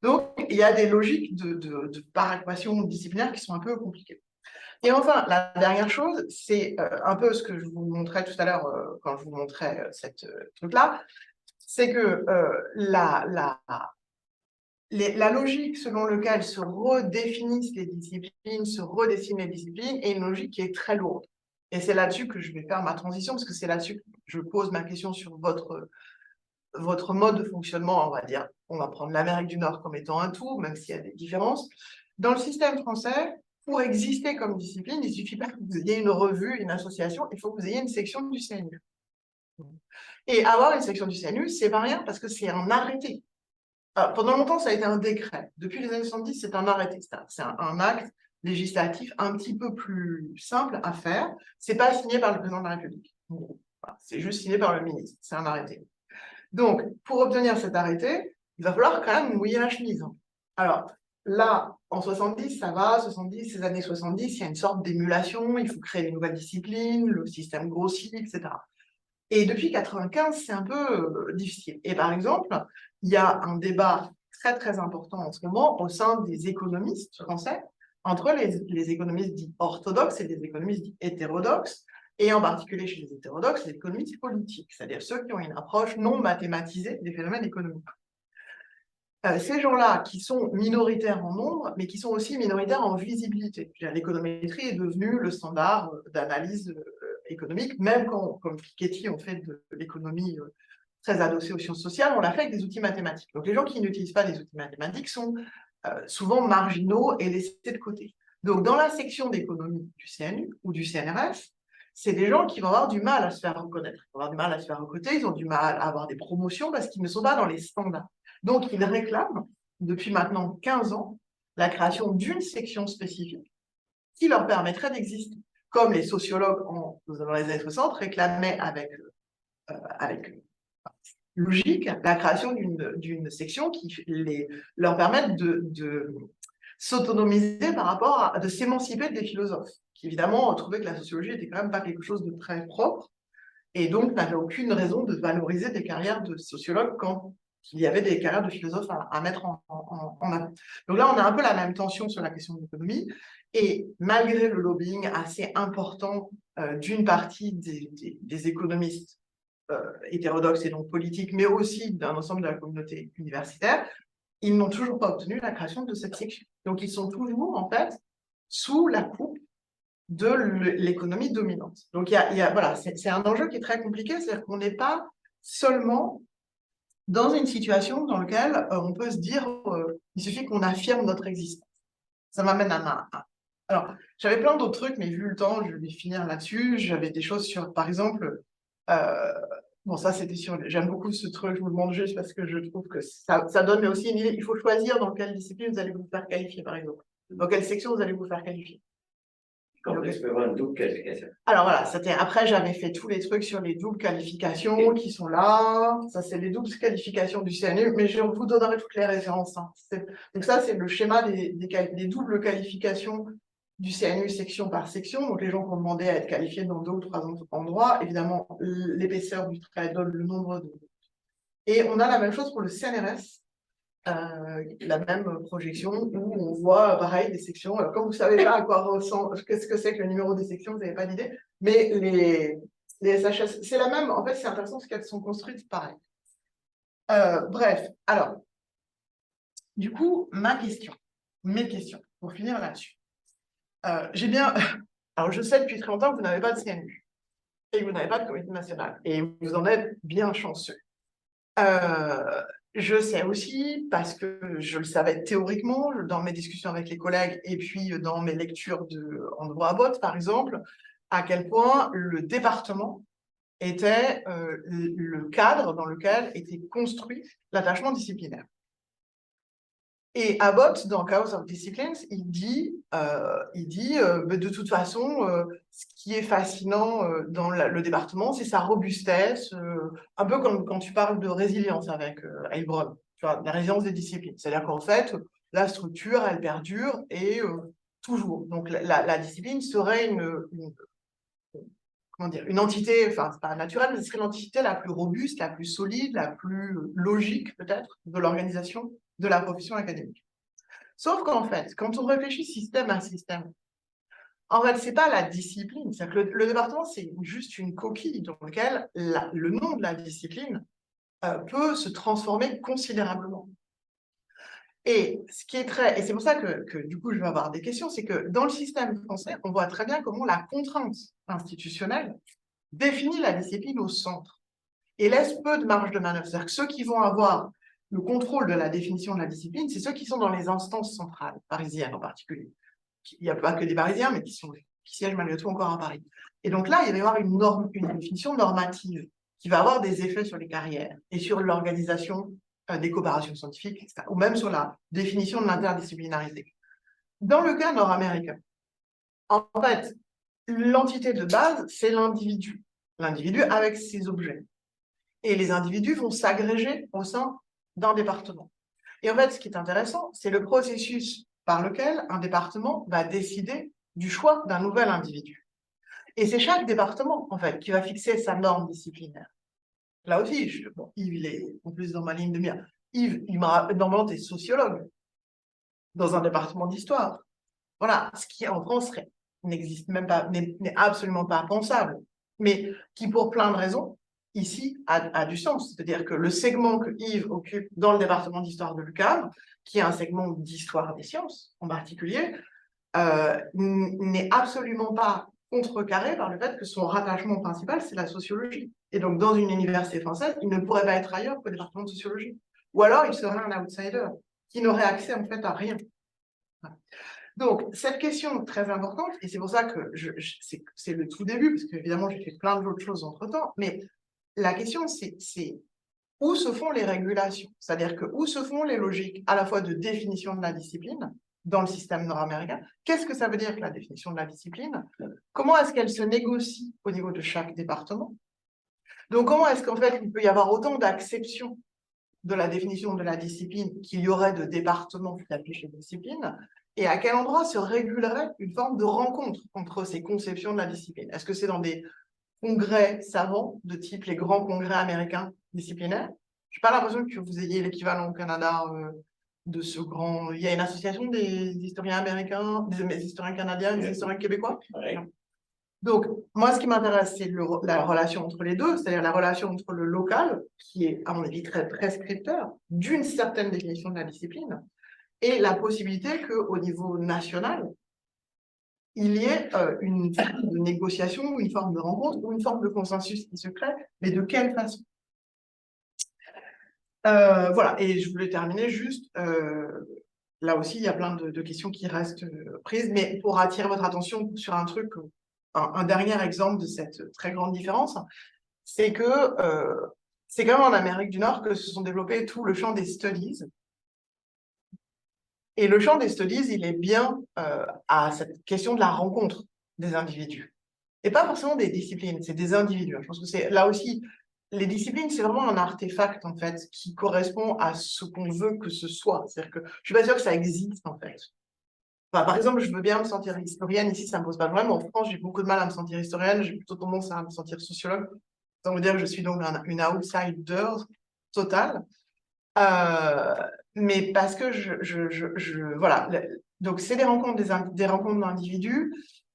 Donc, il y a des logiques de paréquation disciplinaire qui sont un peu compliquées. Et enfin, la dernière chose, c'est un peu ce que je vous montrais tout à l'heure quand je vous montrais cette truc-là, c'est que la logique selon laquelle se redéfinissent les disciplines, se redessinent les disciplines, est une logique qui est très lourde. Et c'est là-dessus que je vais faire ma transition, parce que c'est là-dessus que je pose ma question sur votre mode de fonctionnement, on va dire. On va prendre l'Amérique du Nord comme étant un tout, même s'il y a des différences. Dans le système français, pour exister comme discipline, il ne suffit pas que vous ayez une revue, une association, il faut que vous ayez une section du CNU. Et avoir une section du CNU, c'est pas rien, parce que c'est un arrêté. Alors, pendant longtemps, ça a été un décret. Depuis les années 70, c'est un arrêté. C'est un acte législatif un petit peu plus simple à faire. C'est pas signé par le président de la République. Voilà. C'est juste signé par le ministre. C'est un arrêté. Donc, pour obtenir cet arrêté, il va falloir quand même mouiller la chemise. Alors, là, en 70, ça va, 70, ces années 70, il y a une sorte d'émulation, il faut créer des nouvelles disciplines, le système grossit, etc. Et depuis 95, c'est un peu difficile. Et par exemple, il y a un débat très, très important en ce moment au sein des économistes français, entre les économistes dits orthodoxes et les économistes dits hétérodoxes, et en particulier chez les hétérodoxes, les économistes politiques, c'est-à-dire ceux qui ont une approche non mathématisée des phénomènes économiques. Ces gens-là qui sont minoritaires en nombre, mais qui sont aussi minoritaires en visibilité. L'économétrie est devenue le standard d'analyse économique, même quand, comme Piketty, on fait de l'économie très adossée aux sciences sociales, on l'a fait avec des outils mathématiques. Donc les gens qui n'utilisent pas les outils mathématiques sont souvent marginaux et laissés de côté. Donc dans la section d'économie du CNU ou du CNRS, c'est des gens qui vont avoir du mal à se faire reconnaître. Ils vont avoir du mal à se faire recruter, ils ont du mal à avoir des promotions parce qu'ils ne sont pas dans les standards. Donc, ils réclament, depuis maintenant 15 ans, la création d'une section spécifique qui leur permettrait d'exister. Comme les sociologues, dans les années 60, réclamaient avec logique la création d'une section qui leur permette de s'autonomiser par rapport de s'émanciper des philosophes, qui évidemment trouvaient que la sociologie était quand même pas quelque chose de très propre, et donc n'avaient aucune raison de valoriser des carrières de sociologues quand il y avait des carrières de philosophes à mettre en avant. Donc là, on a un peu la même tension sur la question de l'économie, et malgré le lobbying assez important d'une partie des économistes hétérodoxes et donc politiques, mais aussi d'un ensemble de la communauté universitaire, ils n'ont toujours pas obtenu la création de cette section. Donc, ils sont toujours, en fait, sous la coupe de l'économie dominante. Donc, voilà, c'est un enjeu qui est très compliqué, c'est-à-dire qu'on n'est pas seulement dans une situation dans laquelle on peut se dire il suffit qu'on affirme notre existence. Ça m'amène à Alors, j'avais plein d'autres trucs, mais vu le temps, je vais finir là-dessus. J'avais des choses sur, par exemple, bon, ça c'était sur. J'aime beaucoup ce truc, je vous le demande juste parce que je trouve que ça donne aussi une idée. Il faut choisir dans quelle discipline vous allez vous faire qualifier, par exemple. Dans quelle section vous allez vous faire qualifier. Complexe peut avoir une double qualification. Alors voilà, après j'avais fait tous les trucs sur les doubles qualifications qui sont là. Ça, c'est les doubles qualifications du CNU, mais je vous donnerai toutes les références. Hein. Donc ça, c'est le schéma des doubles qualifications du CNU section par section. Donc les gens qui ont demandé à être qualifiés dans 2 ou 3 endroits, évidemment, l'épaisseur du trait donne le nombre de... Et on a la même chose pour le CNRS. La même projection où on voit pareil des sections. Alors, comme vous ne savez pas à quoi ressemble, qu'est-ce que c'est que le numéro des sections, vous n'avez pas d'idée, mais les SHS, c'est la même. En fait, c'est intéressant parce qu'elles sont construites pareil. Bref, alors, du coup, mes questions, pour finir là-dessus. J'ai bien. Alors, je sais depuis très longtemps que vous n'avez pas de CNU et que vous n'avez pas de comité national, et vous en êtes bien chanceux. Je sais aussi, parce que je le savais théoriquement, dans mes discussions avec les collègues et puis dans mes lectures en droit à botte, par exemple, à quel point le département était le cadre dans lequel était construit l'attachement disciplinaire. Et Abbott, dans Chaos of Disciplines, il dit de toute façon, ce qui est fascinant dans le département, c'est sa robustesse, un peu comme quand tu parles de résilience avec Heilbronn. tu vois, la résilience des disciplines. C'est-à-dire qu'en fait, la structure, elle perdure et toujours. Donc la discipline serait comment dire, une entité, enfin, c'est pas naturelle, mais ce serait l'entité la plus robuste, la plus solide, la plus logique, peut-être, de l'organisation de la profession académique. Sauf qu'en fait, quand on réfléchit système à système, en fait, c'est pas la discipline. C'est-à-dire que le département, c'est juste une coquille dans laquelle le nom de la discipline peut se transformer considérablement. Et ce qui est et c'est pour ça que du coup, je vais avoir des questions, c'est que dans le système français, on voit très bien comment la contrainte institutionnelle définit la discipline au centre et laisse peu de marge de manœuvre. C'est-à-dire que ceux qui vont avoir le contrôle de la définition de la discipline, c'est ceux qui sont dans les instances centrales, parisiennes en particulier. Il n'y a pas que des Parisiens, mais qui siègent malgré tout encore à Paris. Et donc là, il va y avoir une définition normative qui va avoir des effets sur les carrières et sur l'organisation des coopérations scientifiques, etc., ou même sur la définition de l'interdisciplinarité. Dans le cas nord-américain, en fait, l'entité de base, c'est l'individu. L'individu avec ses objets. Et les individus vont s'agréger au sein d'un département. Et en fait, ce qui est intéressant, c'est le processus par lequel un département va décider du choix d'un nouvel individu. Et c'est chaque département, en fait, qui va fixer sa norme disciplinaire. Là aussi, Yves, il est en plus dans ma ligne de mire. Yves, normalement, tu es sociologue dans un département d'histoire. Voilà, ce qui en France n'existe même pas, n'est absolument pas pensable, mais qui, pour plein de raisons, ici, a du sens. C'est-à-dire que le segment que Yves occupe dans le département d'histoire de l'UQAM, qui est un segment d'histoire des sciences en particulier, n'est absolument pas contrecarré par le fait que son rattachement principal, c'est la sociologie. Et donc, dans une université française, il ne pourrait pas être ailleurs qu'au département de sociologie. Ou alors, il serait un outsider qui n'aurait accès, en fait, à rien. Voilà. Donc, cette question très importante, et c'est pour ça que c'est le tout début, parce qu'évidemment, j'ai fait plein d'autres choses entre-temps, mais la question, c'est où se font les régulations? C'est-à-dire que où se font les logiques à la fois de définition de la discipline dans le système nord-américain? Qu'est-ce que ça veut dire que la définition de la discipline? Comment est-ce qu'elle se négocie au niveau de chaque département? Donc, comment est-ce qu'en fait, il peut y avoir autant d'acception de la définition de la discipline qu'il y aurait de départements qui affichent les disciplines, et à quel endroit se régulerait une forme de rencontre entre ces conceptions de la discipline? Est-ce que c'est dans des congrès savants de type les grands congrès américains disciplinaires? Je n'ai pas l'impression que vous ayez l'équivalent au Canada de ce grand... Il y a une association des historiens américains, des historiens canadiens, des historiens québécois? Ouais. Donc, moi, ce qui m'intéresse, c'est la relation entre les deux, c'est-à-dire la relation entre le local, qui est, à mon avis, très prescripteur d'une certaine définition de la discipline, et la possibilité qu'au niveau national, il y ait une forme de négociation, une forme de rencontre, ou une forme de consensus qui se crée, mais de quelle façon? Voilà, et je voulais terminer juste, là aussi, il y a plein de questions qui restent prises, mais pour attirer votre attention sur un truc, un dernier exemple de cette très grande différence, c'est que c'est quand même en Amérique du Nord que se sont développés tout le champ des studies. Et le champ des studies, il est bien à cette question de la rencontre des individus. Et pas forcément des disciplines, c'est des individus. Je pense que c'est là aussi, les disciplines, c'est vraiment un artefact, en fait, qui correspond à ce qu'on veut que ce soit. C'est-à-dire que je suis pas sûre que ça existe, en fait. Enfin, par exemple, je veux bien me sentir historienne, ici, ça me pose pas de problème. En France, j'ai beaucoup de mal à me sentir historienne, j'ai plutôt tendance à me sentir sociologue. Ça veut dire que je suis donc une outsider totale. Mais parce que voilà. Donc, c'est des rencontres des rencontres d'individus.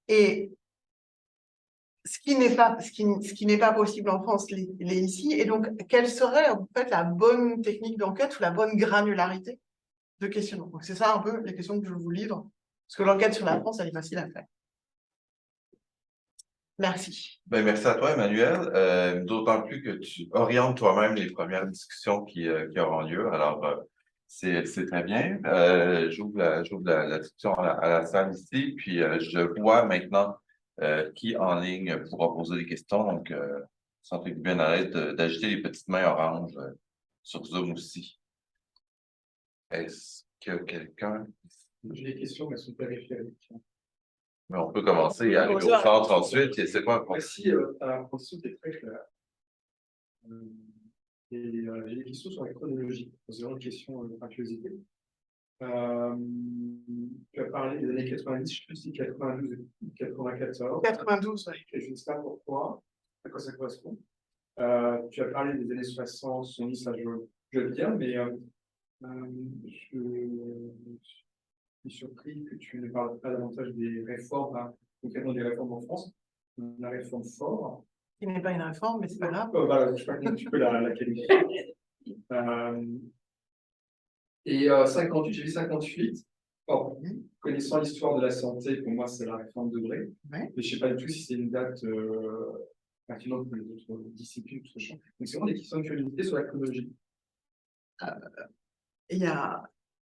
Et ce qui n'est pas possible en France l'est ici. Et donc, quelle serait en fait la bonne technique d'enquête ou la bonne granularité de questionnement? Donc, c'est ça un peu les questions que je vous livre. Parce que l'enquête sur la France, elle est facile à faire. Merci. Ben, merci à toi, Emmanuel. D'autant plus que tu orientes toi-même les premières discussions qui auront lieu. Alors, c'est très bien. J'ouvre la discussion à la salle ici, puis je vois maintenant qui en ligne pourra poser des questions. Donc, sentez-vous bien à l'aise d'agiter les petites mains oranges sur Zoom aussi. Est-ce que quelqu'un... J'ai des questions, mais elles sont périphériques. Mais on peut commencer et aller au centre ensuite. Et c'est quoi? Merci, la proposition était très claire. Et j'ai des questions sur la chronologie. C'est vraiment une question par curiosité. Tu as parlé des années 90, je ne sais plus si 92 ou 94. 92, ouais. Et je ne sais pas pourquoi, à quoi ça correspond. Tu as parlé des années 60, 70, ça je veux bien, mais je suis surpris que tu ne parles pas davantage des réformes, hein, concrètement des réformes en France. La réforme fort. Qui n'est pas une réforme, mais c'est pas grave. Voilà, je ne sais pas comment tu peux la qualifier. Et 58, j'ai vu 58. Or, connaissant l'histoire de la santé, pour moi, c'est la réforme de Debré. Ouais. Mais je ne sais pas du tout si c'est une date pertinente pour les autres disciplines, tout ce champ. Donc, c'est vraiment des questions de curiosité sur la chronologie. Il y a...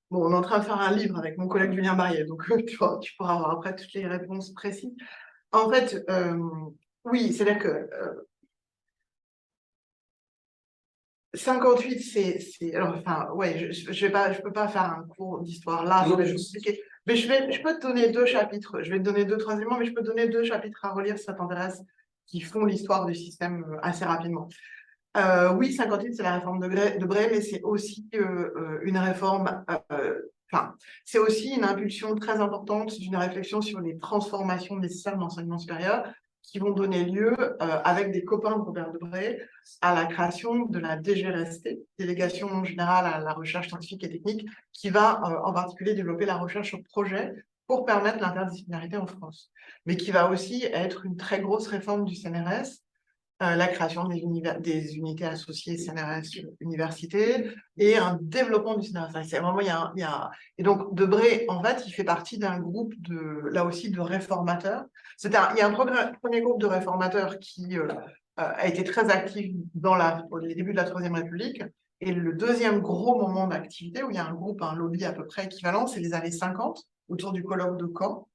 Bon, on est en train de faire un livre avec mon collègue Julien Barrier, donc tu pourras avoir après toutes les réponses précises. En fait, oui, c'est-à-dire que 58, c'est... Alors, enfin, ouais, je peux pas faire un cours d'histoire là, Non, ça va mais être compliqué. Mais je peux te donner 2 chapitres. Je vais te donner 2, 3 éléments, mais je peux te donner 2 chapitres à relire si ça t'intéresse, qui font l'histoire du système assez rapidement. Oui, 58, c'est la réforme de Bray, mais c'est aussi une réforme, enfin, c'est aussi une impulsion très importante d'une réflexion sur les transformations nécessaires de l'enseignement supérieur qui vont donner lieu, avec des copains de Robert Debré, à la création de la DGRST, Délégation générale à la recherche scientifique et technique, qui va en particulier développer la recherche sur projet pour permettre l'interdisciplinarité en France, mais qui va aussi être une très grosse réforme du CNRS, la création des unités associées CNRS Université et un développement du CNRS. C'est vraiment, Et donc, Debré, en fait, il fait partie d'un groupe là aussi, de réformateurs. Il y a un premier groupe de réformateurs qui a été très actif au début de la Troisième République. Et le deuxième gros moment d'activité, où il y a un groupe, un lobby à peu près équivalent, c'est les années 50, autour du colloque de Caen.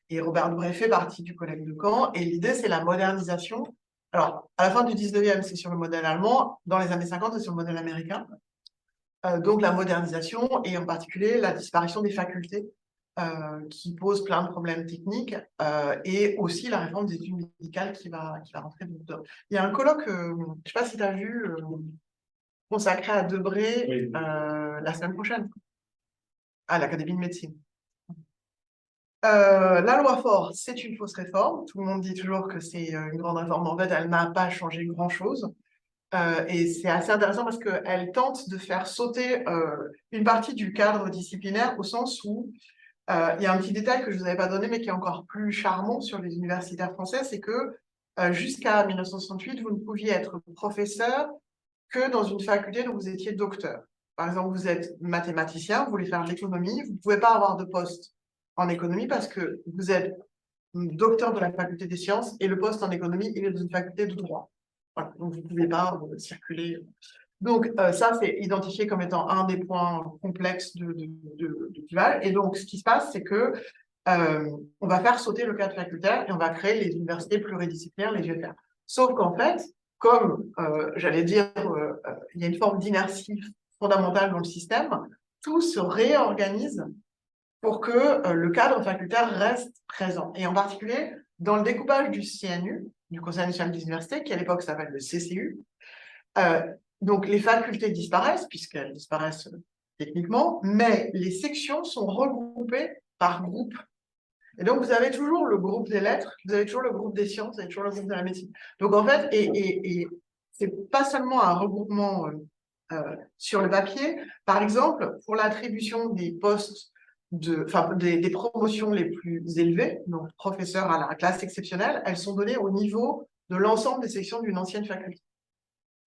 Et Robert Debré fait partie du colloque de Caen. Et l'idée, c'est la modernisation. Alors, à la fin du 19e, c'est sur le modèle allemand. Dans les années 50, c'est sur le modèle américain. Donc, la modernisation et en particulier la disparition des facultés qui posent plein de problèmes techniques et aussi la réforme des études médicales qui va rentrer dedans. Il y a un colloque, je ne sais pas si tu as vu, consacré à Debré Oui. la semaine prochaine à l'Académie de médecine. La loi Faure, c'est une fausse réforme. Tout le monde dit toujours que c'est une grande réforme. En fait, elle n'a pas changé grand-chose. Et c'est assez intéressant parce qu'elle tente de faire sauter une partie du cadre disciplinaire au sens où il y a un petit détail que je ne vous avais pas donné, mais qui est encore plus charmant sur les universitaires français, c'est que jusqu'à 1968, vous ne pouviez être professeur que dans une faculté dont vous étiez docteur. Par exemple, vous êtes mathématicien, vous voulez faire de l'économie, vous ne pouvez pas avoir de poste en économie parce que vous êtes docteur de la faculté des sciences et le poste en économie, il est dans une faculté de droit. Voilà, donc vous ne pouvez pas circuler. Donc ça, c'est identifié comme étant un des points complexes de clivage. Et donc, ce qui se passe, c'est que on va faire sauter le cadre facultaire et on va créer les universités pluridisciplinaires, les UFR. Sauf qu'en fait, comme j'allais dire, il y a une forme d'inertie fondamentale dans le système, tout se réorganise pour que le cadre facultaire reste présent. Et en particulier, dans le découpage du CNU, du Conseil national des universités, qui à l'époque s'appelle le CCU, donc les facultés disparaissent, puisqu'elles disparaissent techniquement, mais les sections sont regroupées par groupe. Et donc, vous avez toujours le groupe des lettres, vous avez toujours le groupe des sciences, vous avez toujours le groupe de la médecine. Donc, en fait, et c'est pas seulement un regroupement sur le papier. Par exemple, pour l'attribution des postes, des promotions les plus élevées, donc professeurs à la classe exceptionnelle, elles sont données au niveau de l'ensemble des sections d'une ancienne faculté.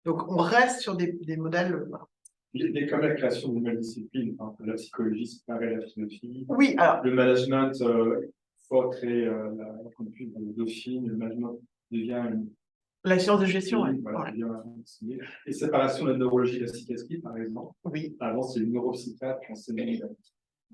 Donc, on reste sur des modèles. Voilà. Il y a comme la création de nouvelles disciplines, hein, la psychologie, c'est pareil, la philosophie. Oui, alors. Le management, faut créer le Dauphine, le management devient la science de gestion, oui. Voilà, ouais. Et séparation de la neurologie et de la psychiatrie, par exemple. Oui. Avant, c'est le neuropsychiatre qui enseignait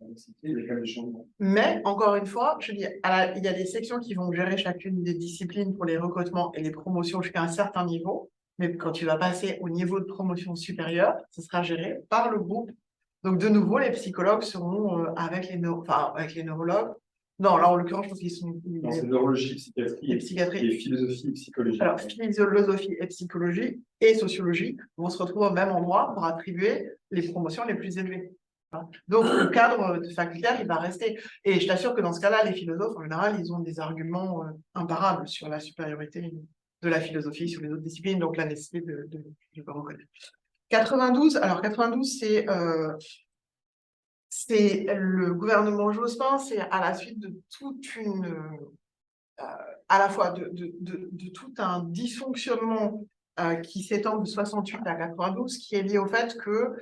la psychiatrie, il y a quand même des changements. Mais, encore une fois, je dis, il y a des sections qui vont gérer chacune des disciplines pour les recrutements et les promotions jusqu'à un certain niveau. Mais quand tu vas passer au niveau de promotion supérieure, ce sera géré par le groupe. Donc, de nouveau, les psychologues seront avec les neurologues, Non, là, en l'occurrence, je pense qu'ils sont. Non, c'est neurologie, psychiatrie Et psychiatrie. et philosophie et psychologie. Alors, philosophie et psychologie et sociologie vont se retrouver au même endroit pour attribuer les promotions les plus élevées. Hein. Donc, le cadre facultaire, il va rester. Et je t'assure que dans ce cas-là, les philosophes, en général, ils ont des arguments imparables sur la supériorité de la philosophie sur les autres disciplines, donc la nécessité de le reconnaître. 92, alors 92, c'est le gouvernement Jospin, c'est à la suite de toute une... à la fois de tout un dysfonctionnement qui s'étend de 68 à 92, qui est lié au fait que,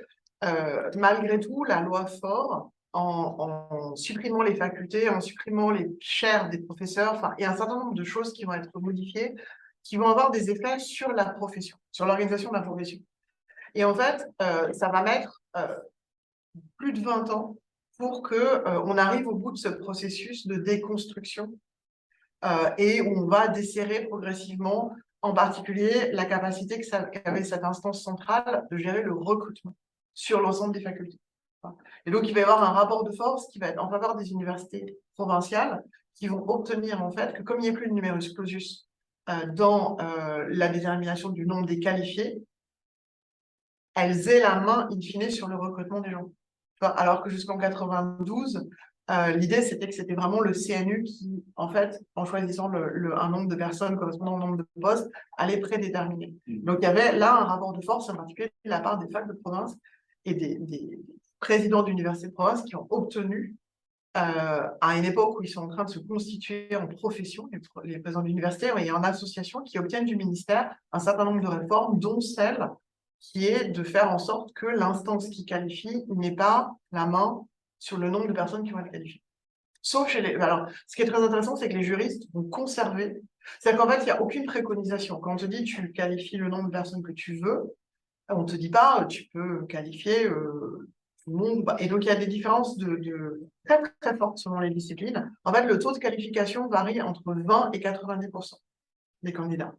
malgré tout, la loi Faure, en supprimant les facultés, en supprimant les chaires des professeurs, enfin, il y a un certain nombre de choses qui vont être modifiées, qui vont avoir des effets sur la profession, sur l'organisation de la profession. Et en fait, ça va mettre plus de 20 ans pour qu'on arrive au bout de ce processus de déconstruction et où on va desserrer progressivement, en particulier, la capacité qu'avait cette instance centrale de gérer le recrutement sur l'ensemble des facultés. Et donc, il va y avoir un rapport de force qui va être en faveur des universités provinciales qui vont obtenir, en fait, que comme il n'y a plus de numerus clausus dans la détermination du nombre des qualifiés, elles aient la main, in fine, sur le recrutement des gens. Alors que jusqu'en 92, l'idée, c'était que c'était vraiment le CNU qui, en fait, en choisissant un nombre de personnes correspondant au nombre de postes, allait prédéterminer. Donc, il y avait là un rapport de force, en particulier de la part des facs de province et des présidents d'universités de province qui ont obtenu, à une époque où ils sont en train de se constituer en profession, les présidents d'université et en association, qui obtiennent du ministère un certain nombre de réformes, dont celle qui est de faire en sorte que l'instance qui qualifie n'ait pas la main sur le nombre de personnes qui vont être qualifiées. Sauf chez les... Alors, ce qui est très intéressant, c'est que les juristes vont conserver... C'est-à-dire qu'en fait, il n'y a aucune préconisation. Quand on te dit tu qualifies le nombre de personnes que tu veux, on ne te dit pas tu peux qualifier tout le monde. Et donc, il y a des différences très, très fortes selon les disciplines. En fait, le taux de qualification varie entre 20 et 90% des candidats.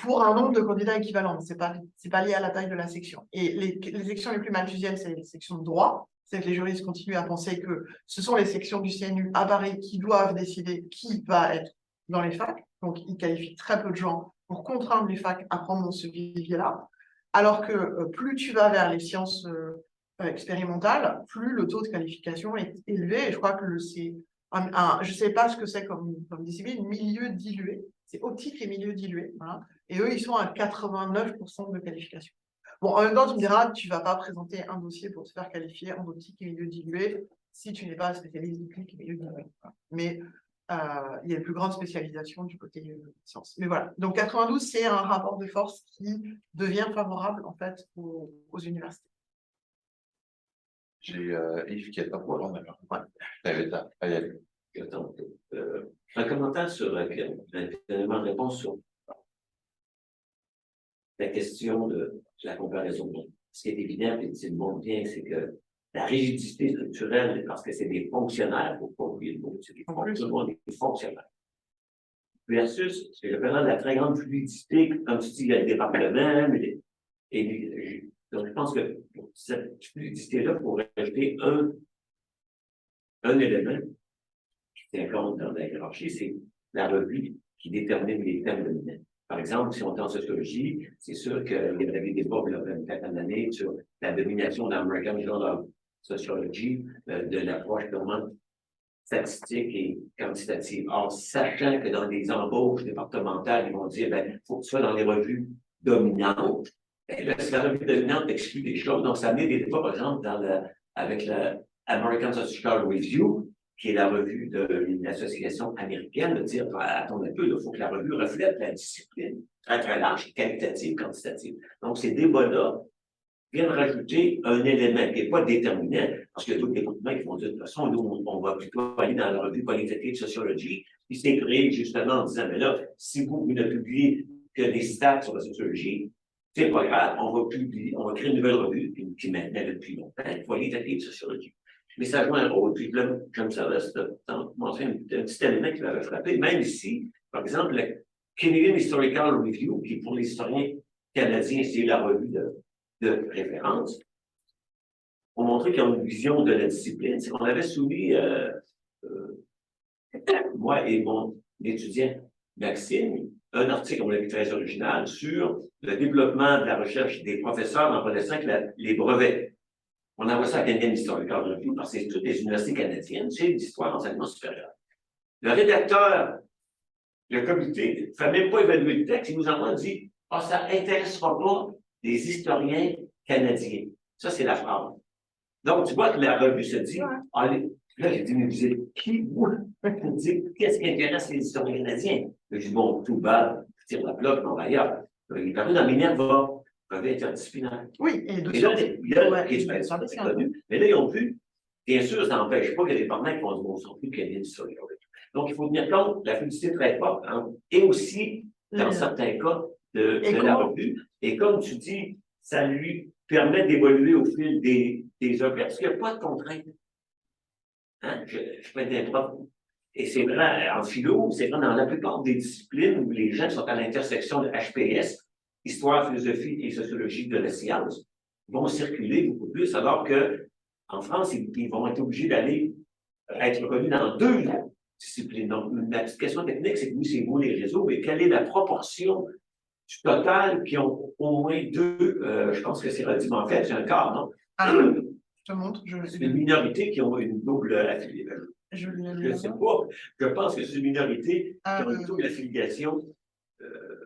Pour un nombre de candidats équivalents. Ce n'est pas lié à la taille de la section. Et les sections les plus malthusiennes, c'est les sections de droit. C'est que les juristes continuent à penser que ce sont les sections du CNU à Paris qui doivent décider qui va être dans les facs. Donc, ils qualifient très peu de gens pour contraindre les facs à prendre ce vivier-là. Alors que plus tu vas vers les sciences expérimentales, plus le taux de qualification est élevé. Et je crois que c'est je ne sais pas ce que c'est comme discipline, milieu dilué. C'est optique et milieu dilué. Voilà. Et eux, ils sont à 89% de qualification. Bon, en même temps, tu me diras, tu ne vas pas présenter un dossier pour te faire qualifier en optique et milieu dilué si tu n'es pas spécialiste d'optique et milieu dilué. Mais il y a une plus grande spécialisation du côté sciences. Mais voilà. Donc, 92, c'est un rapport de force qui devient favorable, en fait, aux universités. J'ai Yves qui est pas pour l'heure. Ouais. Attends, un commentaire sur un élément de réponse sur la question de la comparaison. Ce qui est évident, et c'est le monde bien, c'est que la rigidité structurelle, parce que c'est des fonctionnaires, il ne faut pas oublier le mot, c'est des fonctionnaires. Versus ce que j'appelle la très grande fluidité, comme tu dis, il y a le département, donc je pense que pour cette fluidité-là, il faut rajouter un élément qui tient compte dans la hiérarchie, c'est la revue qui détermine les thèmes dominants. Par exemple, si on est en sociologie, c'est sûr qu'il y avait des débats il y a une quinzaine d'années sur la domination de l'American Journal of Sociology, de l'approche purement statistique et quantitative. Or, sachant que dans des embauches départementales, ils vont dire, il faut que tu sois dans les revues dominantes. Et là, si la revue dominante exclut des choses, donc ça met des débats, par exemple, avec la American Sociological Review, qui est la revue de l'association américaine, de dire, attends un peu, il faut que la revue reflète la discipline très, très large, qualitative, quantitative. Donc, ces débats-là viennent rajouter un élément qui n'est pas déterminant, parce que d'autres départements qui vont dire, de toute façon, nous, on va plutôt aller dans la revue qualitative de sociologie, puis c'est créé justement en disant, mais là, si vous ne publiez que des stats sur la sociologie, c'est pas grave, on va créer une nouvelle revue, qui maintenant depuis longtemps, qualitative de sociologie. Mais ça joue un rôle. Puis là, comme ça, mentionner un petit élément qui m'avait frappé. Même ici, par exemple, la Canadian Historical Review, qui pour les historiens canadiens, c'est la revue de référence, ont montré qu'ils ont une vision de la discipline. C'est qu'on avait soumis moi et mon étudiant Maxime, un article, on l'a vu très original, sur le développement de la recherche des professeurs en reconnaissant que les brevets. On envoie ça à Canadian Historiography parce que c'est toutes les universités canadiennes, c'est l'histoire d'enseignement supérieur. Le rédacteur, le comité, ne fait même pas évaluer le texte, il nous envoie et dit « Ah, ça n'intéressera pas les historiens canadiens. » Ça, c'est la phrase. Donc, tu vois que la revue se dit « Allez, là, j'ai dit, mais vous êtes qui, vous? » Il me dit « Qu'est-ce qui intéresse les historiens canadiens? » Je dis « Bon, tout bas, je tire la bloc, on va ailleurs. » Il est paru dans Minerva, brevet interdisciplinaire. Oui, Et là, il y a c'est connu. Mais là, ils ont vu, bien sûr, ça n'empêche pas qu'il y a des partenaires qui vont dire, on s'en fout qu'il y ait une historiographe. Donc, il faut tenir compte de la publicité très forte, hein, et aussi, dans certains cas, de la revue. Et comme tu dis, ça lui permet d'évoluer au fil des œuvres, parce qu'il n'y a pas de contrainte. Hein? Je peux être un prof. Et c'est vrai, en philo, c'est vrai dans la plupart des disciplines où les gens sont à l'intersection de HPS, histoire, philosophie et sociologie de la science, vont circuler beaucoup plus, alors que en France, ils vont être obligés d'aller être reconnus dans 2 disciplines. Donc, la petite question technique, c'est que oui, c'est vous les réseaux, mais quelle est la proportion du total qui ont au moins 2, je pense que c'est relativement faible, c'est un quart, non? Je te montre. C'est une minorité qui ont une double affiliation. Je ne sais pas. Je pense que c'est une minorité qui ont une double affiliation.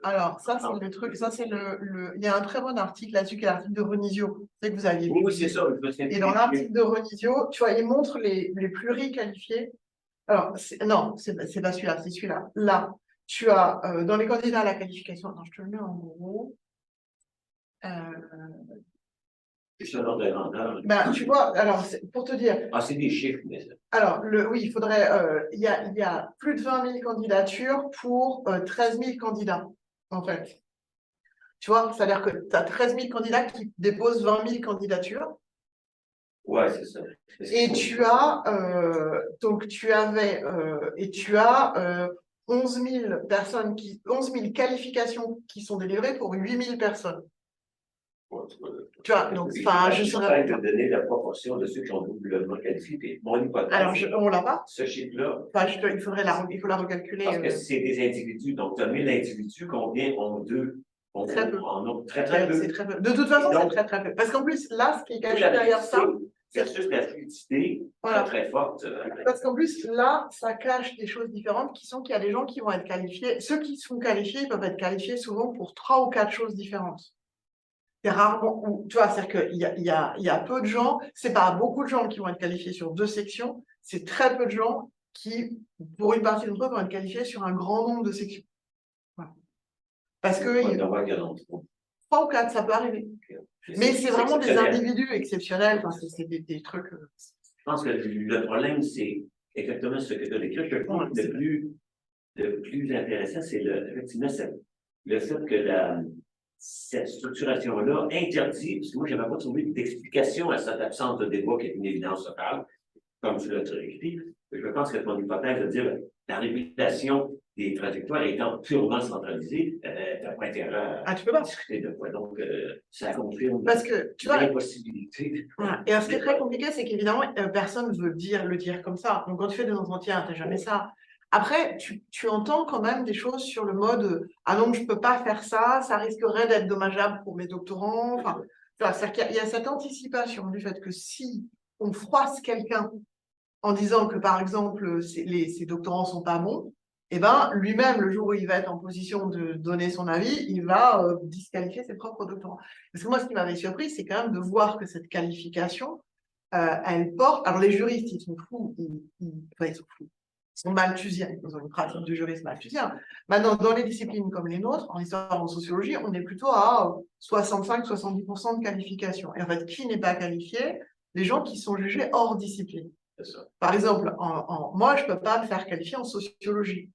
Alors, ça, c'est le truc. Ça, c'est il y a un très bon article là-dessus, qui est l'article de Renisio. C'est que vous aviez vu. Oui, c'est ça. Et dans l'article de Renisio, tu vois, il montre les pluriqualifiés. Alors, non, c'est pas celui-là, c'est celui-là. Là, tu as dans les candidats à la qualification. Attends, je te le mets en gros. Ben, tu vois, alors, pour te dire. Ah, c'est des chiffres, mais ça. Alors, oui, il faudrait. Il y a plus de 20 000 candidatures pour 13 000 candidats, en fait. Tu vois, c'est-à-dire que tu as 13 000 candidats qui déposent 20 000 candidatures. Ouais, c'est ça. Et tu as. Donc, tu avais. Et tu as 11 000 personnes 11 000 qualifications qui sont délivrées pour 8 000 personnes. Tu vois, donc, enfin, je saurais te donner la proportion de ceux qui ont doublement qualifié. Mon hypothèse. Alors, on l'a pas. Ce chiffre-là. Enfin, il faut la recalculer. Parce que c'est des individus. Donc, tu as 1000 individus, combien ont 2? Très peu. Très peu. C'est très peu. De toute façon, c'est très, très peu. Parce qu'en plus, là, ce qui est caché derrière ça. Versus la fluidité très forte. Parce qu'en plus, là, ça cache des choses différentes qui sont qu'il y a des gens qui vont être qualifiés. Ceux qui sont qualifiés, ils peuvent être qualifiés souvent pour 3 ou 4 choses différentes. C'est rarement, tu vois, c'est-à-dire qu'il y a peu de gens, c'est pas beaucoup de gens qui vont être qualifiés sur 2 sections, c'est très peu de gens qui, pour une partie d'entre eux, vont être qualifiés sur un grand nombre de sections. Voilà. Parce que 3 ou 4, ça peut arriver. Mais c'est vraiment des individus exceptionnels, enfin, c'est des trucs. Je pense que le problème, c'est exactement ce que tu as décrit. Je trouve le plus intéressant, c'est effectivement le fait que cette structuration-là interdit, parce que moi, je n'avais pas trouvé d'explication à cette absence de débat qui est une évidence totale, comme tu l'as écrit. Je pense que ton hypothèse de dire la régulation des trajectoires étant purement centralisée, tu n'as pas intérêt à discuter de quoi. Donc, ça confirme l'impossibilité. Voilà. Et alors, ce qui est très compliqué, c'est qu'évidemment, personne ne veut le dire comme ça. Donc, quand tu fais des entretiens, tu n'as jamais ça. Après, tu entends quand même des choses sur le mode « Ah non, je ne peux pas faire ça, ça risquerait d'être dommageable pour mes doctorants. » Enfin, c'est-à-dire qu'il y a cette anticipation du fait que si on froisse quelqu'un en disant que, par exemple, ses doctorants ne sont pas bons, eh ben, lui-même, le jour où il va être en position de donner son avis, il va disqualifier ses propres doctorants. Parce que moi, ce qui m'avait surpris, c'est quand même de voir que cette qualification, elle porte… Alors, les juristes, ils sont fous, ils sont fous. Ils sont malthusiens, ils ont une pratique du jurisme malthusien. Maintenant, dans les disciplines comme les nôtres, en histoire, en sociologie, on est plutôt à 65-70% de qualification. Et en fait, qui n'est pas qualifié? Les gens qui sont jugés hors discipline. Par exemple, moi, je ne peux pas me faire qualifier en sociologie.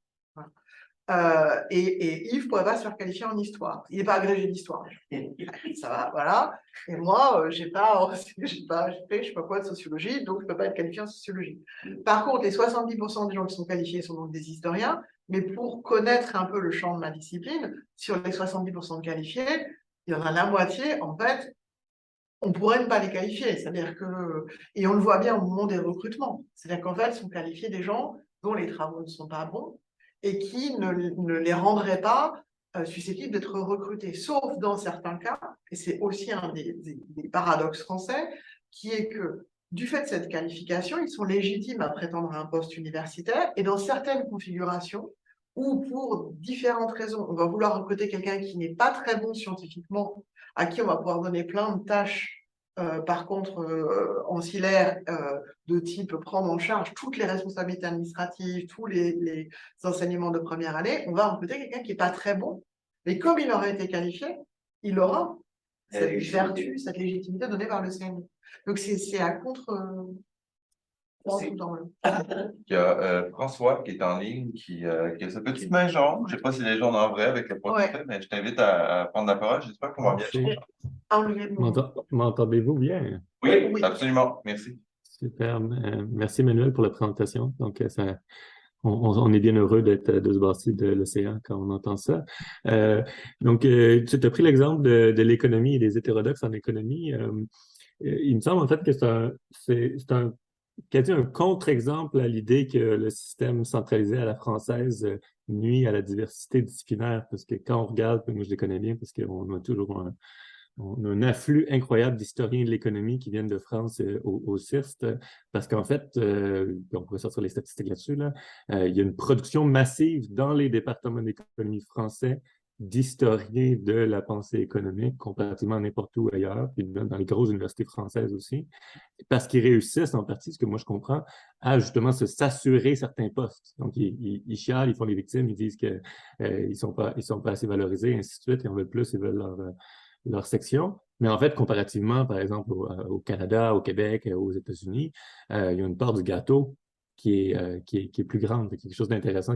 Et Yves ne pourrait pas se faire qualifier en histoire. Il n'est pas agrégé d'histoire. Ça va, voilà. Et moi, je ne sais pas quoi de sociologie, donc je ne peux pas être qualifié en sociologie. Par contre, les 70% des gens qui sont qualifiés sont donc des historiens, mais pour connaître un peu le champ de ma discipline, sur les 70% de qualifiés, il y en a la moitié, en fait, on pourrait ne pas les qualifier. C'est-à-dire que, et on le voit bien au moment des recrutements. C'est-à-dire qu'en fait, sont qualifiés des gens dont les travaux ne sont pas bons et qui ne les rendraient pas susceptibles d'être recrutés, sauf dans certains cas, et c'est aussi un des paradoxes français, qui est que du fait de cette qualification, ils sont légitimes à prétendre à un poste universitaire et dans certaines configurations, où pour différentes raisons, on va vouloir recruter quelqu'un qui n'est pas très bon scientifiquement, à qui on va pouvoir donner plein de tâches, par contre, ancillaires, de type prendre en charge toutes les responsabilités administratives, tous les enseignements de première année, on va recruter quelqu'un qui n'est pas très bon, mais comme il aurait été qualifié, il aura cette vertu, cette légitimité donnée par le CNU. Donc c'est à contre... Il y a François qui est en ligne, qui a sa petite main jaune. Je ne sais pas si les jaunes en vrai avec le portrait, mais je t'invite à prendre la parole. J'espère qu'on va bien. M'entendez-vous bien? Oui, absolument. Merci. Super. Merci, Emmanuel, pour la présentation. Donc, on est bien heureux d'être de ce bord-ci de l'océan quand on entend ça. Donc, tu as pris l'exemple de l'économie et des hétérodoxes en économie. Il me semble en fait que c'est quasi un contre-exemple à l'idée que le système centralisé à la française nuit à la diversité disciplinaire, parce que quand on regarde, moi je les connais bien, parce qu'on a toujours on a un afflux incroyable d'historiens de l'économie qui viennent de France au CIRST, parce qu'en fait, on pourrait sortir les statistiques là-dessus, là, il y a une production massive dans les départements d'économie français d'historiens de la pensée économique, comparativement à n'importe où ailleurs, puis dans les grosses universités françaises aussi, parce qu'ils réussissent en partie, ce que moi je comprends, à justement s'assurer certains postes. Donc, ils chialent, ils font les victimes, ils disent qu'ils ne sont pas assez valorisés, et ainsi de suite, et on veut plus, ils veulent leur section. Mais en fait, comparativement, par exemple, au Canada, au Québec, aux États-Unis, il y a une part du gâteau qui est plus grande. C'est quelque chose d'intéressant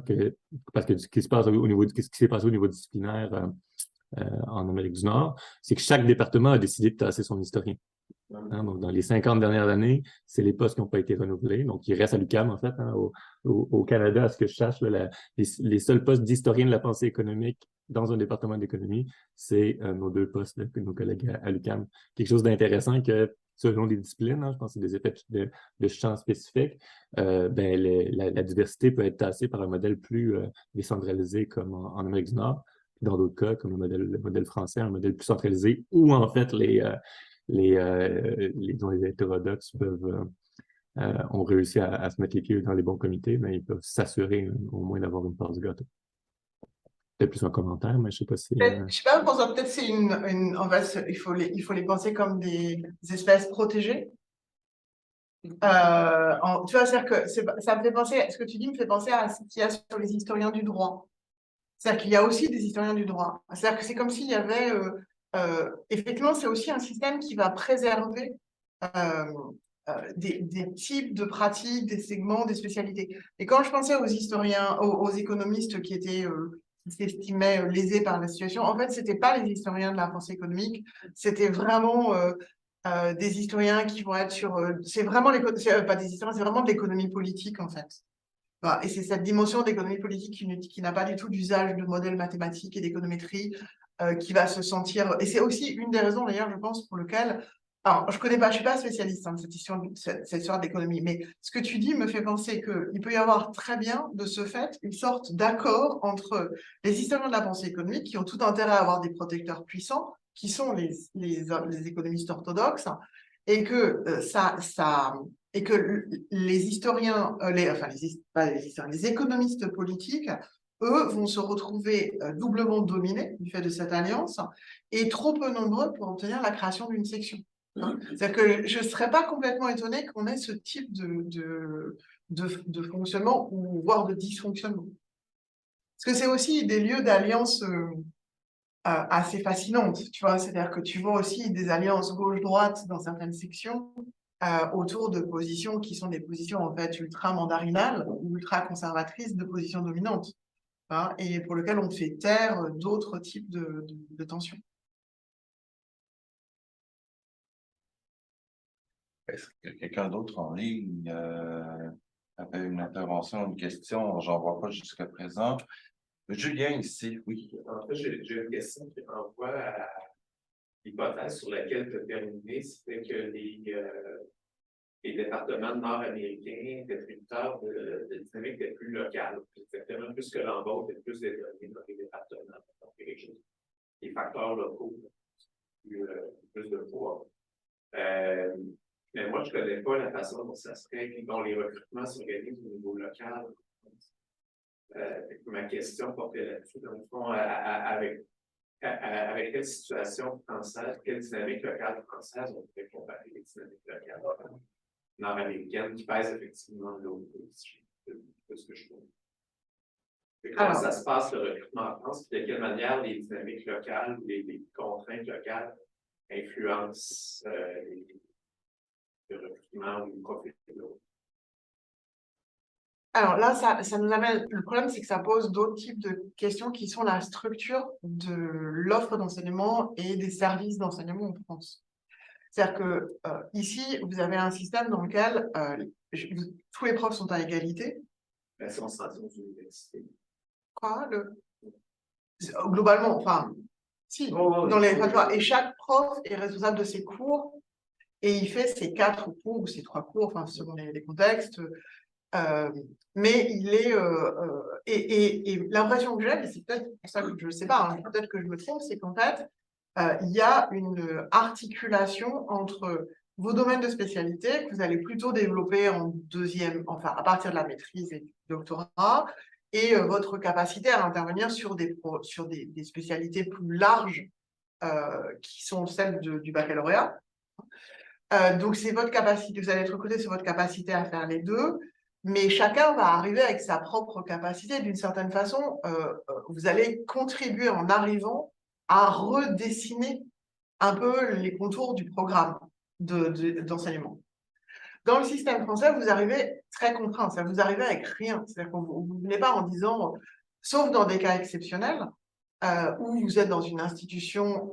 parce que ce qui s'est passé au niveau disciplinaire en Amérique du Nord, c'est que chaque département a décidé de tasser son historien. Hein, donc, dans les 50 dernières années, c'est les postes qui n'ont pas été renouvelés. Donc, il reste à l'UQAM, en fait, hein, au Canada, à ce que je sache, là, les seuls postes d'historien de la pensée économique dans un département d'économie, c'est nos deux postes de nos collègues à l'UQAM. Quelque chose d'intéressant que, selon les disciplines, hein, je pense que c'est des effets de champs spécifiques, la diversité peut être tassée par un modèle plus décentralisé comme en Amérique du Nord. Dans d'autres cas, comme le modèle français, un modèle plus centralisé, où en fait les hétérodoxes ont réussi à se mettre les pieds dans les bons comités, mais ils peuvent s'assurer au moins d'avoir une part du gâteau. Peut-être plus un commentaire, mais je ne sais pas si... Je sais pas, François, peut-être c'est en fait, il faut les penser comme des espèces protégées. Tu vois, c'est-à-dire que ça me fait penser, ce que tu dis me fait penser à ce qu'il y a sur les historiens du droit. C'est-à-dire qu'il y a aussi des historiens du droit. C'est-à-dire que c'est comme s'il y avait... effectivement, c'est aussi un système qui va préserver des types de pratiques, des segments, des spécialités. Et quand je pensais aux historiens, aux économistes qui s'estimaient lésés par la situation, en fait, ce n'étaient pas les historiens de la pensée économique, c'était vraiment des historiens qui vont être sur... c'est vraiment pas des historiens, c'est vraiment de l'économie politique, en fait. Voilà. Et c'est cette dimension d'économie politique qui n'a pas du tout d'usage de modèles mathématiques et d'économétrie qui va se sentir... Et c'est aussi une des raisons, d'ailleurs, je pense, pour lequel... Alors, je connais pas, je suis pas spécialiste de cette histoire d'économie, mais ce que tu dis me fait penser qu'il peut y avoir très bien, de ce fait, une sorte d'accord entre les historiens de la pensée économique qui ont tout intérêt à avoir des protecteurs puissants, qui sont les économistes orthodoxes, et que et que les historiens, les économistes politiques, eux, vont se retrouver doublement dominés du fait de cette alliance et trop peu nombreux pour obtenir la création d'une section. C'est-à-dire que je ne serais pas complètement étonnée qu'on ait ce type de fonctionnement ou voire de dysfonctionnement. Parce que c'est aussi des lieux d'alliance assez fascinantes, tu vois, c'est-à-dire que tu vois aussi des alliances gauche-droite dans certaines sections autour de positions qui sont des positions en fait ultra mandarinales ou ultra conservatrices de positions dominantes, hein, et pour lesquelles on fait taire d'autres types de tensions. Est-ce que quelqu'un d'autre en ligne avait une intervention, une question? J'en vois pas jusqu'à présent. Julien ici, oui. En fait, j'ai une question qui renvoie l'hypothèse sur laquelle tu as terminé, c'était que les départements nord-américains étaient tributaires de dynamiques étaient plus locales. Exactement, plus que l'embauche et plus des données dans les départements. Donc, les facteurs locaux, plus de poids. Mais moi, je ne connais pas la façon dont ça se fait, dont les recrutements s'organisent au niveau local. Ma question portait là-dessus, dans le fond, avec quelle situation française, quelle dynamique locale française on peut comparer les dynamiques locales nord-américaines qui pèsent effectivement l'autre, de ce que je trouve. Comment ça se passe le recrutement en France, et de quelle manière les dynamiques locales ou les contraintes locales influencent le recrutement ou le profil de l'autre? Alors là, ça nous amène. Le problème, c'est que ça pose d'autres types de questions qui sont la structure de l'offre d'enseignement et des services d'enseignement en France. C'est-à-dire que ici, vous avez un système dans lequel tous les profs sont à égalité. C'est en station d'université. Quoi, globalement, enfin, si, dans les et chaque prof est responsable de ses cours et il fait ses 4 cours ou ses 3 cours, enfin, selon les contextes. Mais il est et l'impression que j'ai, et c'est peut-être pour ça que je ne sais pas, hein, peut-être que je me trompe, c'est qu'en fait, il y a une articulation entre vos domaines de spécialité que vous allez plutôt développer en deuxième, enfin à partir de la maîtrise et du doctorat, et votre capacité à intervenir sur des spécialités plus larges qui sont celles du baccalauréat. Donc c'est votre capacité, vous allez être recruté sur votre capacité à faire les deux. Mais chacun va arriver avec sa propre capacité. D'une certaine façon, vous allez contribuer en arrivant à redessiner un peu les contours du programme d'enseignement. Dans le système français, vous arrivez très contraint, ça vous arrivez avec rien. C'est-à-dire que vous ne venez pas en disant, sauf dans des cas exceptionnels, où vous êtes dans une institution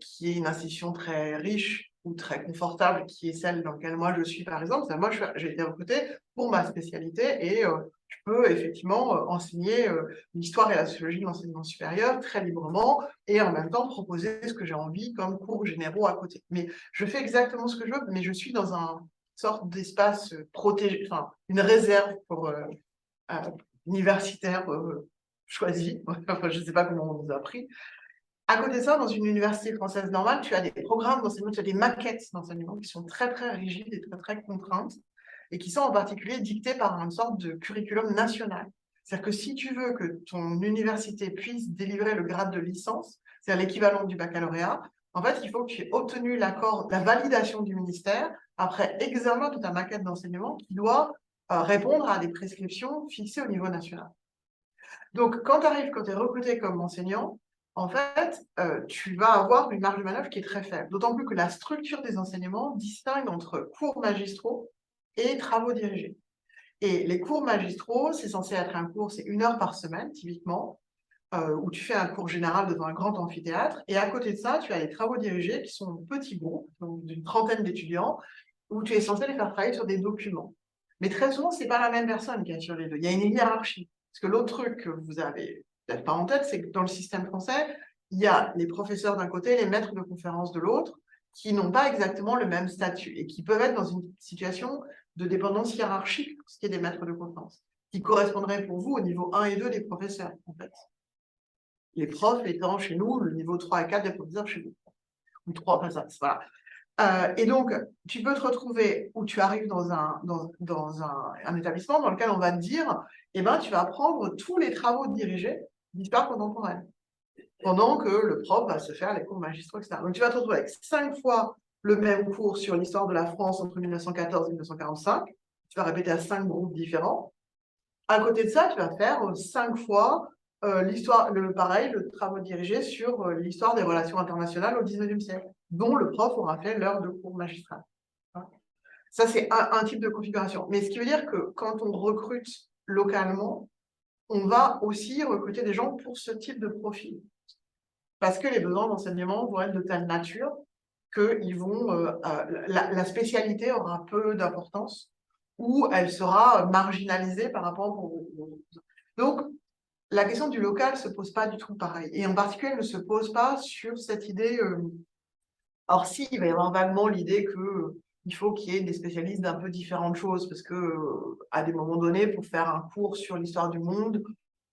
qui est une institution très riche ou très confortable, qui est celle dans laquelle moi je suis, par exemple. Moi, j'ai été recrutée pour ma spécialité et je peux effectivement enseigner l'histoire et la sociologie de l'enseignement supérieur très librement et en même temps proposer ce que j'ai envie comme cours généraux à côté. Mais je fais exactement ce que je veux, mais je suis dans une sorte d'espace protégé, enfin, une réserve pour universitaire choisi, enfin, je ne sais pas comment on nous a appris. À côté de ça, dans une université française normale, tu as des programmes d'enseignement, tu as des maquettes d'enseignement qui sont très, très rigides et très, très contraintes et qui sont en particulier dictées par une sorte de curriculum national. C'est-à-dire que si tu veux que ton université puisse délivrer le grade de licence, c'est-à-dire l'équivalent du baccalauréat, en fait, il faut que tu aies obtenu l'accord, la validation du ministère après examen de ta maquette d'enseignement qui doit répondre à des prescriptions fixées au niveau national. Donc, quand tu es recruté comme enseignant, en fait, tu vas avoir une marge de manœuvre qui est très faible. D'autant plus que la structure des enseignements distingue entre cours magistraux et travaux dirigés. Et les cours magistraux, c'est censé être un cours, c'est 1 heure par semaine, typiquement, où tu fais un cours général devant un grand amphithéâtre. Et à côté de ça, tu as les travaux dirigés qui sont petits groupes, donc d'une trentaine d'étudiants, où tu es censé les faire travailler sur des documents. Mais très souvent, ce n'est pas la même personne qui est sur les deux. Il y a une hiérarchie. Parce que l'autre truc que vous avez peut-être pas en tête, c'est que dans le système français, il y a les professeurs d'un côté, les maîtres de conférences de l'autre, qui n'ont pas exactement le même statut et qui peuvent être dans une situation de dépendance hiérarchique pour ce qui est des maîtres de conférences, qui correspondraient pour vous au niveau 1 et 2 des professeurs, en fait. Les profs étant chez nous le niveau 3 et 4 des professeurs chez vous. Ou 3, enfin ça, voilà. Et donc, tu peux te retrouver où tu arrives dans un établissement dans lequel on va te dire, eh ben, tu vas prendre tous les travaux dirigés d'histoire contemporaine, pendant que le prof va se faire les cours magistraux, etc. Donc, tu vas te retrouver avec 5 fois le même cours sur l'histoire de la France entre 1914 et 1945. Tu vas répéter à 5 groupes différents. À côté de ça, tu vas faire 5 fois le travaux dirigé sur l'histoire des relations internationales au XIXe siècle, dont le prof aura fait l'heure de cours magistral. Ça, c'est un type de configuration. Mais ce qui veut dire que quand on recrute localement, on va aussi recruter des gens pour ce type de profil. Parce que les besoins d'enseignement vont être de telle nature que la spécialité aura peu d'importance ou elle sera marginalisée par rapport aux... Donc, la question du local ne se pose pas du tout pareil. Et en particulier, elle ne se pose pas sur cette idée Alors, si, il va y avoir vaguement l'idée qu'il faut qu'il y ait des spécialistes d'un peu différentes choses, parce que à des moments donnés, pour faire un cours sur l'histoire du monde,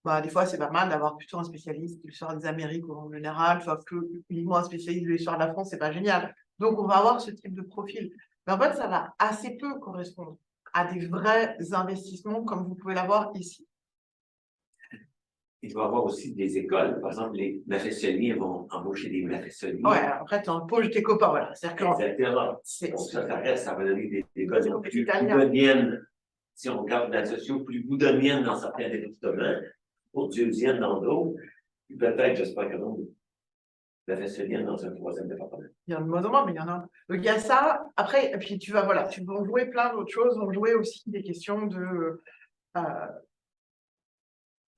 bah, des fois, c'est pas mal d'avoir plutôt un spécialiste de l'histoire des Amériques en général, sauf que uniquement un spécialiste de l'histoire de la France, c'est pas génial. Donc, on va avoir ce type de profil. Mais en fait, ça va assez peu correspondre à des vrais investissements comme vous pouvez l'avoir ici. Il va y avoir aussi des écoles. Par exemple, les mafiessonniers vont embaucher des mafiessonniers. Ouais, après, tu embauches tes copains, voilà. Exactement. Donc, ça va donner des écoles plus boudoniennes. Si on regarde la socio, plus boudoniennes dans certains départements, pour dieusiennes dans d'autres, puis peut-être, j'espère que non, mafiessonniennes dans un troisième département. Il y en a de moins en moins, mais il y en a. Donc, il y a ça. Après, et puis tu vas jouer plein d'autres choses. On va jouer aussi des questions de.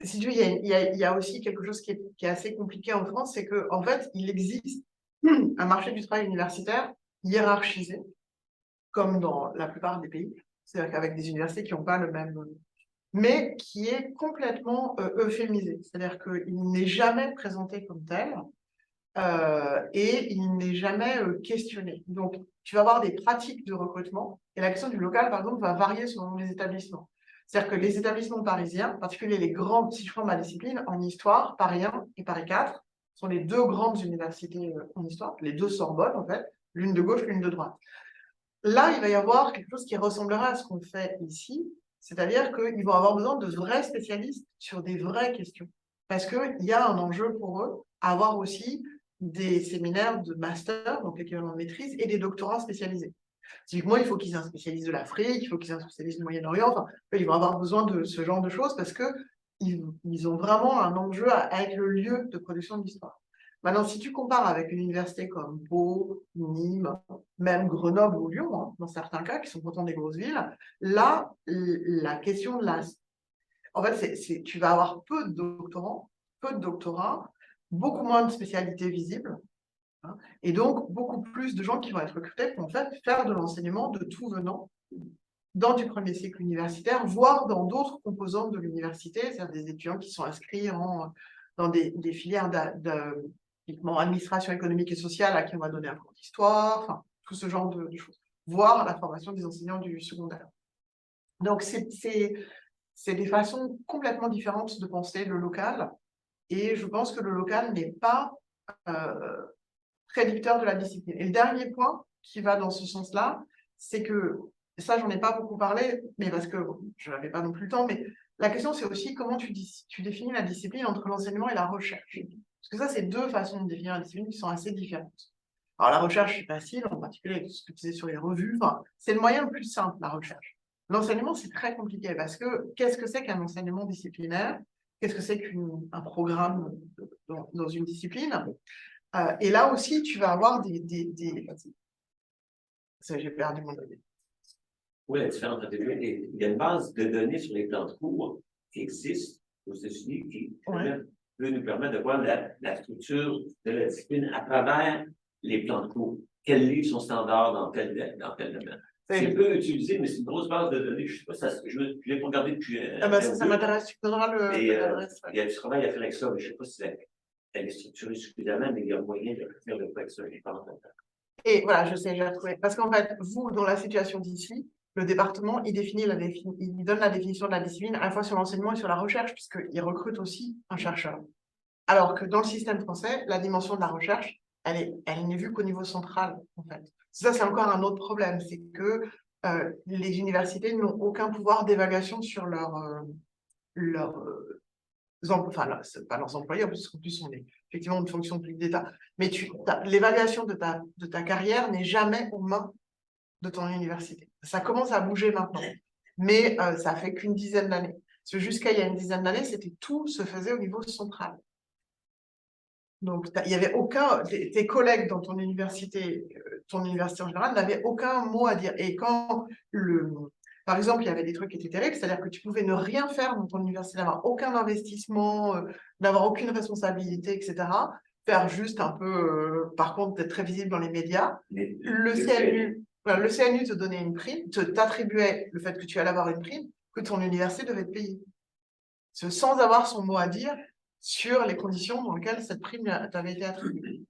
Si tu veux, il y a aussi quelque chose qui est assez compliqué en France, c'est qu'en fait, il existe un marché du travail universitaire hiérarchisé, comme dans la plupart des pays. C'est-à-dire qu'avec des universités qui n'ont pas le même. Mais qui est complètement euphémisé. C'est-à-dire qu'il n'est jamais présenté comme tel. Et il n'est jamais questionné. Donc, tu vas avoir des pratiques de recrutement, et la question du local, par exemple, va varier selon les établissements. C'est-à-dire que les établissements parisiens, en particulier les grands, si je prends ma discipline, en histoire, Paris 1 et Paris 4, sont les deux grandes universités en histoire, les deux Sorbonne, en fait, l'une de gauche, l'une de droite. Là, il va y avoir quelque chose qui ressemblera à ce qu'on fait ici, c'est-à-dire qu'ils vont avoir besoin de vrais spécialistes sur des vraies questions. Parce qu'il y a un enjeu pour eux à avoir aussi des séminaires de master, donc l'équivalent de maîtrise, et des doctorats spécialisés. Typiquement, il faut qu'ils aient un spécialiste de l'Afrique, il faut qu'ils aient un spécialiste du Moyen-Orient, enfin, ils vont avoir besoin de ce genre de choses parce qu'ils ont vraiment un enjeu à être le lieu de production de l'histoire. Maintenant, si tu compares avec une université comme Pau, Nîmes, même Grenoble ou Lyon, hein, dans certains cas, qui sont pourtant des grosses villes, là, la question de la... En fait, tu vas avoir peu de doctorats, beaucoup moins de spécialités visibles, hein, et donc beaucoup plus de gens qui vont être recrutés pour en fait faire de l'enseignement de tout venant dans du premier cycle universitaire, voire dans d'autres composantes de l'université, c'est-à-dire des étudiants qui sont inscrits dans des filières administration économique et sociale à qui on va donner un cours d'histoire, enfin, tout ce genre de choses, voire la formation des enseignants du secondaire. Donc, c'est des façons complètement différentes de penser le local, et je pense que le local n'est pas prédicteur de la discipline. Et le dernier point qui va dans ce sens-là, c'est que, ça j'en ai pas beaucoup parlé, mais parce que je n'avais pas non plus le temps, mais la question c'est aussi comment tu définis la discipline entre l'enseignement et la recherche. Parce que ça, c'est deux façons de définir la discipline qui sont assez différentes. Alors la recherche, c'est facile, en particulier avec ce que tu disais sur les revues, enfin, c'est le moyen le plus simple, la recherche. L'enseignement, c'est très compliqué, parce que qu'est-ce que c'est qu'un enseignement disciplinaire? Qu'est-ce que c'est qu'un programme dans une discipline? Et là aussi, tu vas avoir Ça, j'ai perdu mon idée. Oui, la différence entre les deux. Il y a une base de données sur les plans de cours qui existe aux États-Unis qui peut nous permettre de voir la structure de la discipline à travers les plans de cours. Quels livres sont standards dans tel domaine? C'est peu utilisé, mais c'est une grosse base de données. Je ne sais pas, je ne l'ai pas regardé depuis. Ça m'intéresse, tu donneras l'adresse. Il y a du travail à faire avec ça, mais je ne sais pas si elle est structurée suffisamment, mais il y a moyen de faire le avec ça. Et voilà, je sais, j'ai retrouvé. Parce qu'en fait, vous, dans la situation d'ici, le département, il donne la définition de la discipline à la fois sur l'enseignement et sur la recherche, puisqu'il recrute aussi un chercheur. Alors que dans le système français, la dimension de la recherche, elle n'est vue qu'au niveau central, en fait. Ça, c'est encore un autre problème, c'est que les universités n'ont aucun pouvoir d'évaluation sur enfin, là, c'est pas leurs employeurs, parce qu'en plus, on est effectivement une fonction publique d'État. Mais l'évaluation de ta carrière n'est jamais aux mains de ton université. Ça commence à bouger maintenant, mais ça fait qu'une dizaine d'années. Parce que jusqu'à il y a une dizaine d'années, tout se faisait au niveau central. Donc, il n'y avait tes collègues dans ton université en général, n'avaient aucun mot à dire. Et quand par exemple, il y avait des trucs qui étaient terribles, c'est-à-dire que tu pouvais ne rien faire dans ton université, n'avoir aucun investissement, n'avoir aucune responsabilité, etc. Faire juste un peu, par contre, d'être très visible dans les médias. Le CNU te donnait une prime, t'attribuait le fait que tu allais avoir une prime, que ton université devait te payer. Sans avoir son mot à dire sur les conditions dans lesquelles cette prime t'avait été attribuée.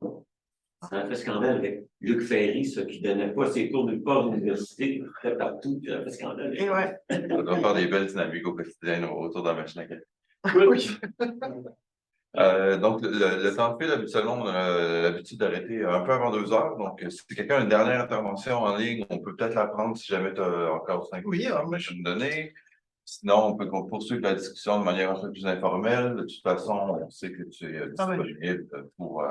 C'est un peu scandale avec Luc Ferry, ça, qui donnait pas ses cours nulle part à l'université, qui fait partout, puis un peu scandale. Et ouais. Ça doit faire des belles dynamiques au quotidien autour de la machine à café. Oui. Donc, le temps de file, habituellement, on a l'habitude d'arrêter un peu avant 2 heures. Donc, si quelqu'un a une dernière intervention en ligne, on peut peut-être la prendre si jamais tu as encore 5 Oui, minutes moi, à me donner. Sinon, on peut poursuivre la discussion de manière un peu plus informelle. De toute façon, on sait que tu es Ah ouais. disponible pour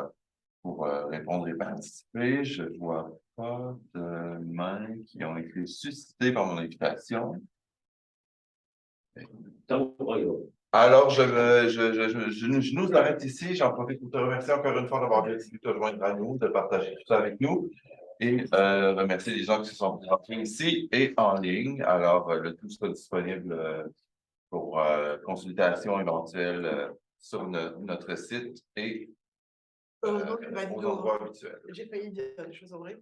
répondre et participer. Je ne vois pas de mains qui ont été suscitées par mon invitation. Donc, ouais. Alors, je nous arrête ici. J'en profite pour te remercier encore une fois d'avoir décidé de te joindre à nous, de partager tout ça avec nous et remercier les gens qui se sont présentés ici et en ligne. Alors, le tout sera disponible pour consultation éventuelle sur notre site et Heureusement que tu m'as dit aux de- endroits habituels. J'ai failli dire des choses horribles.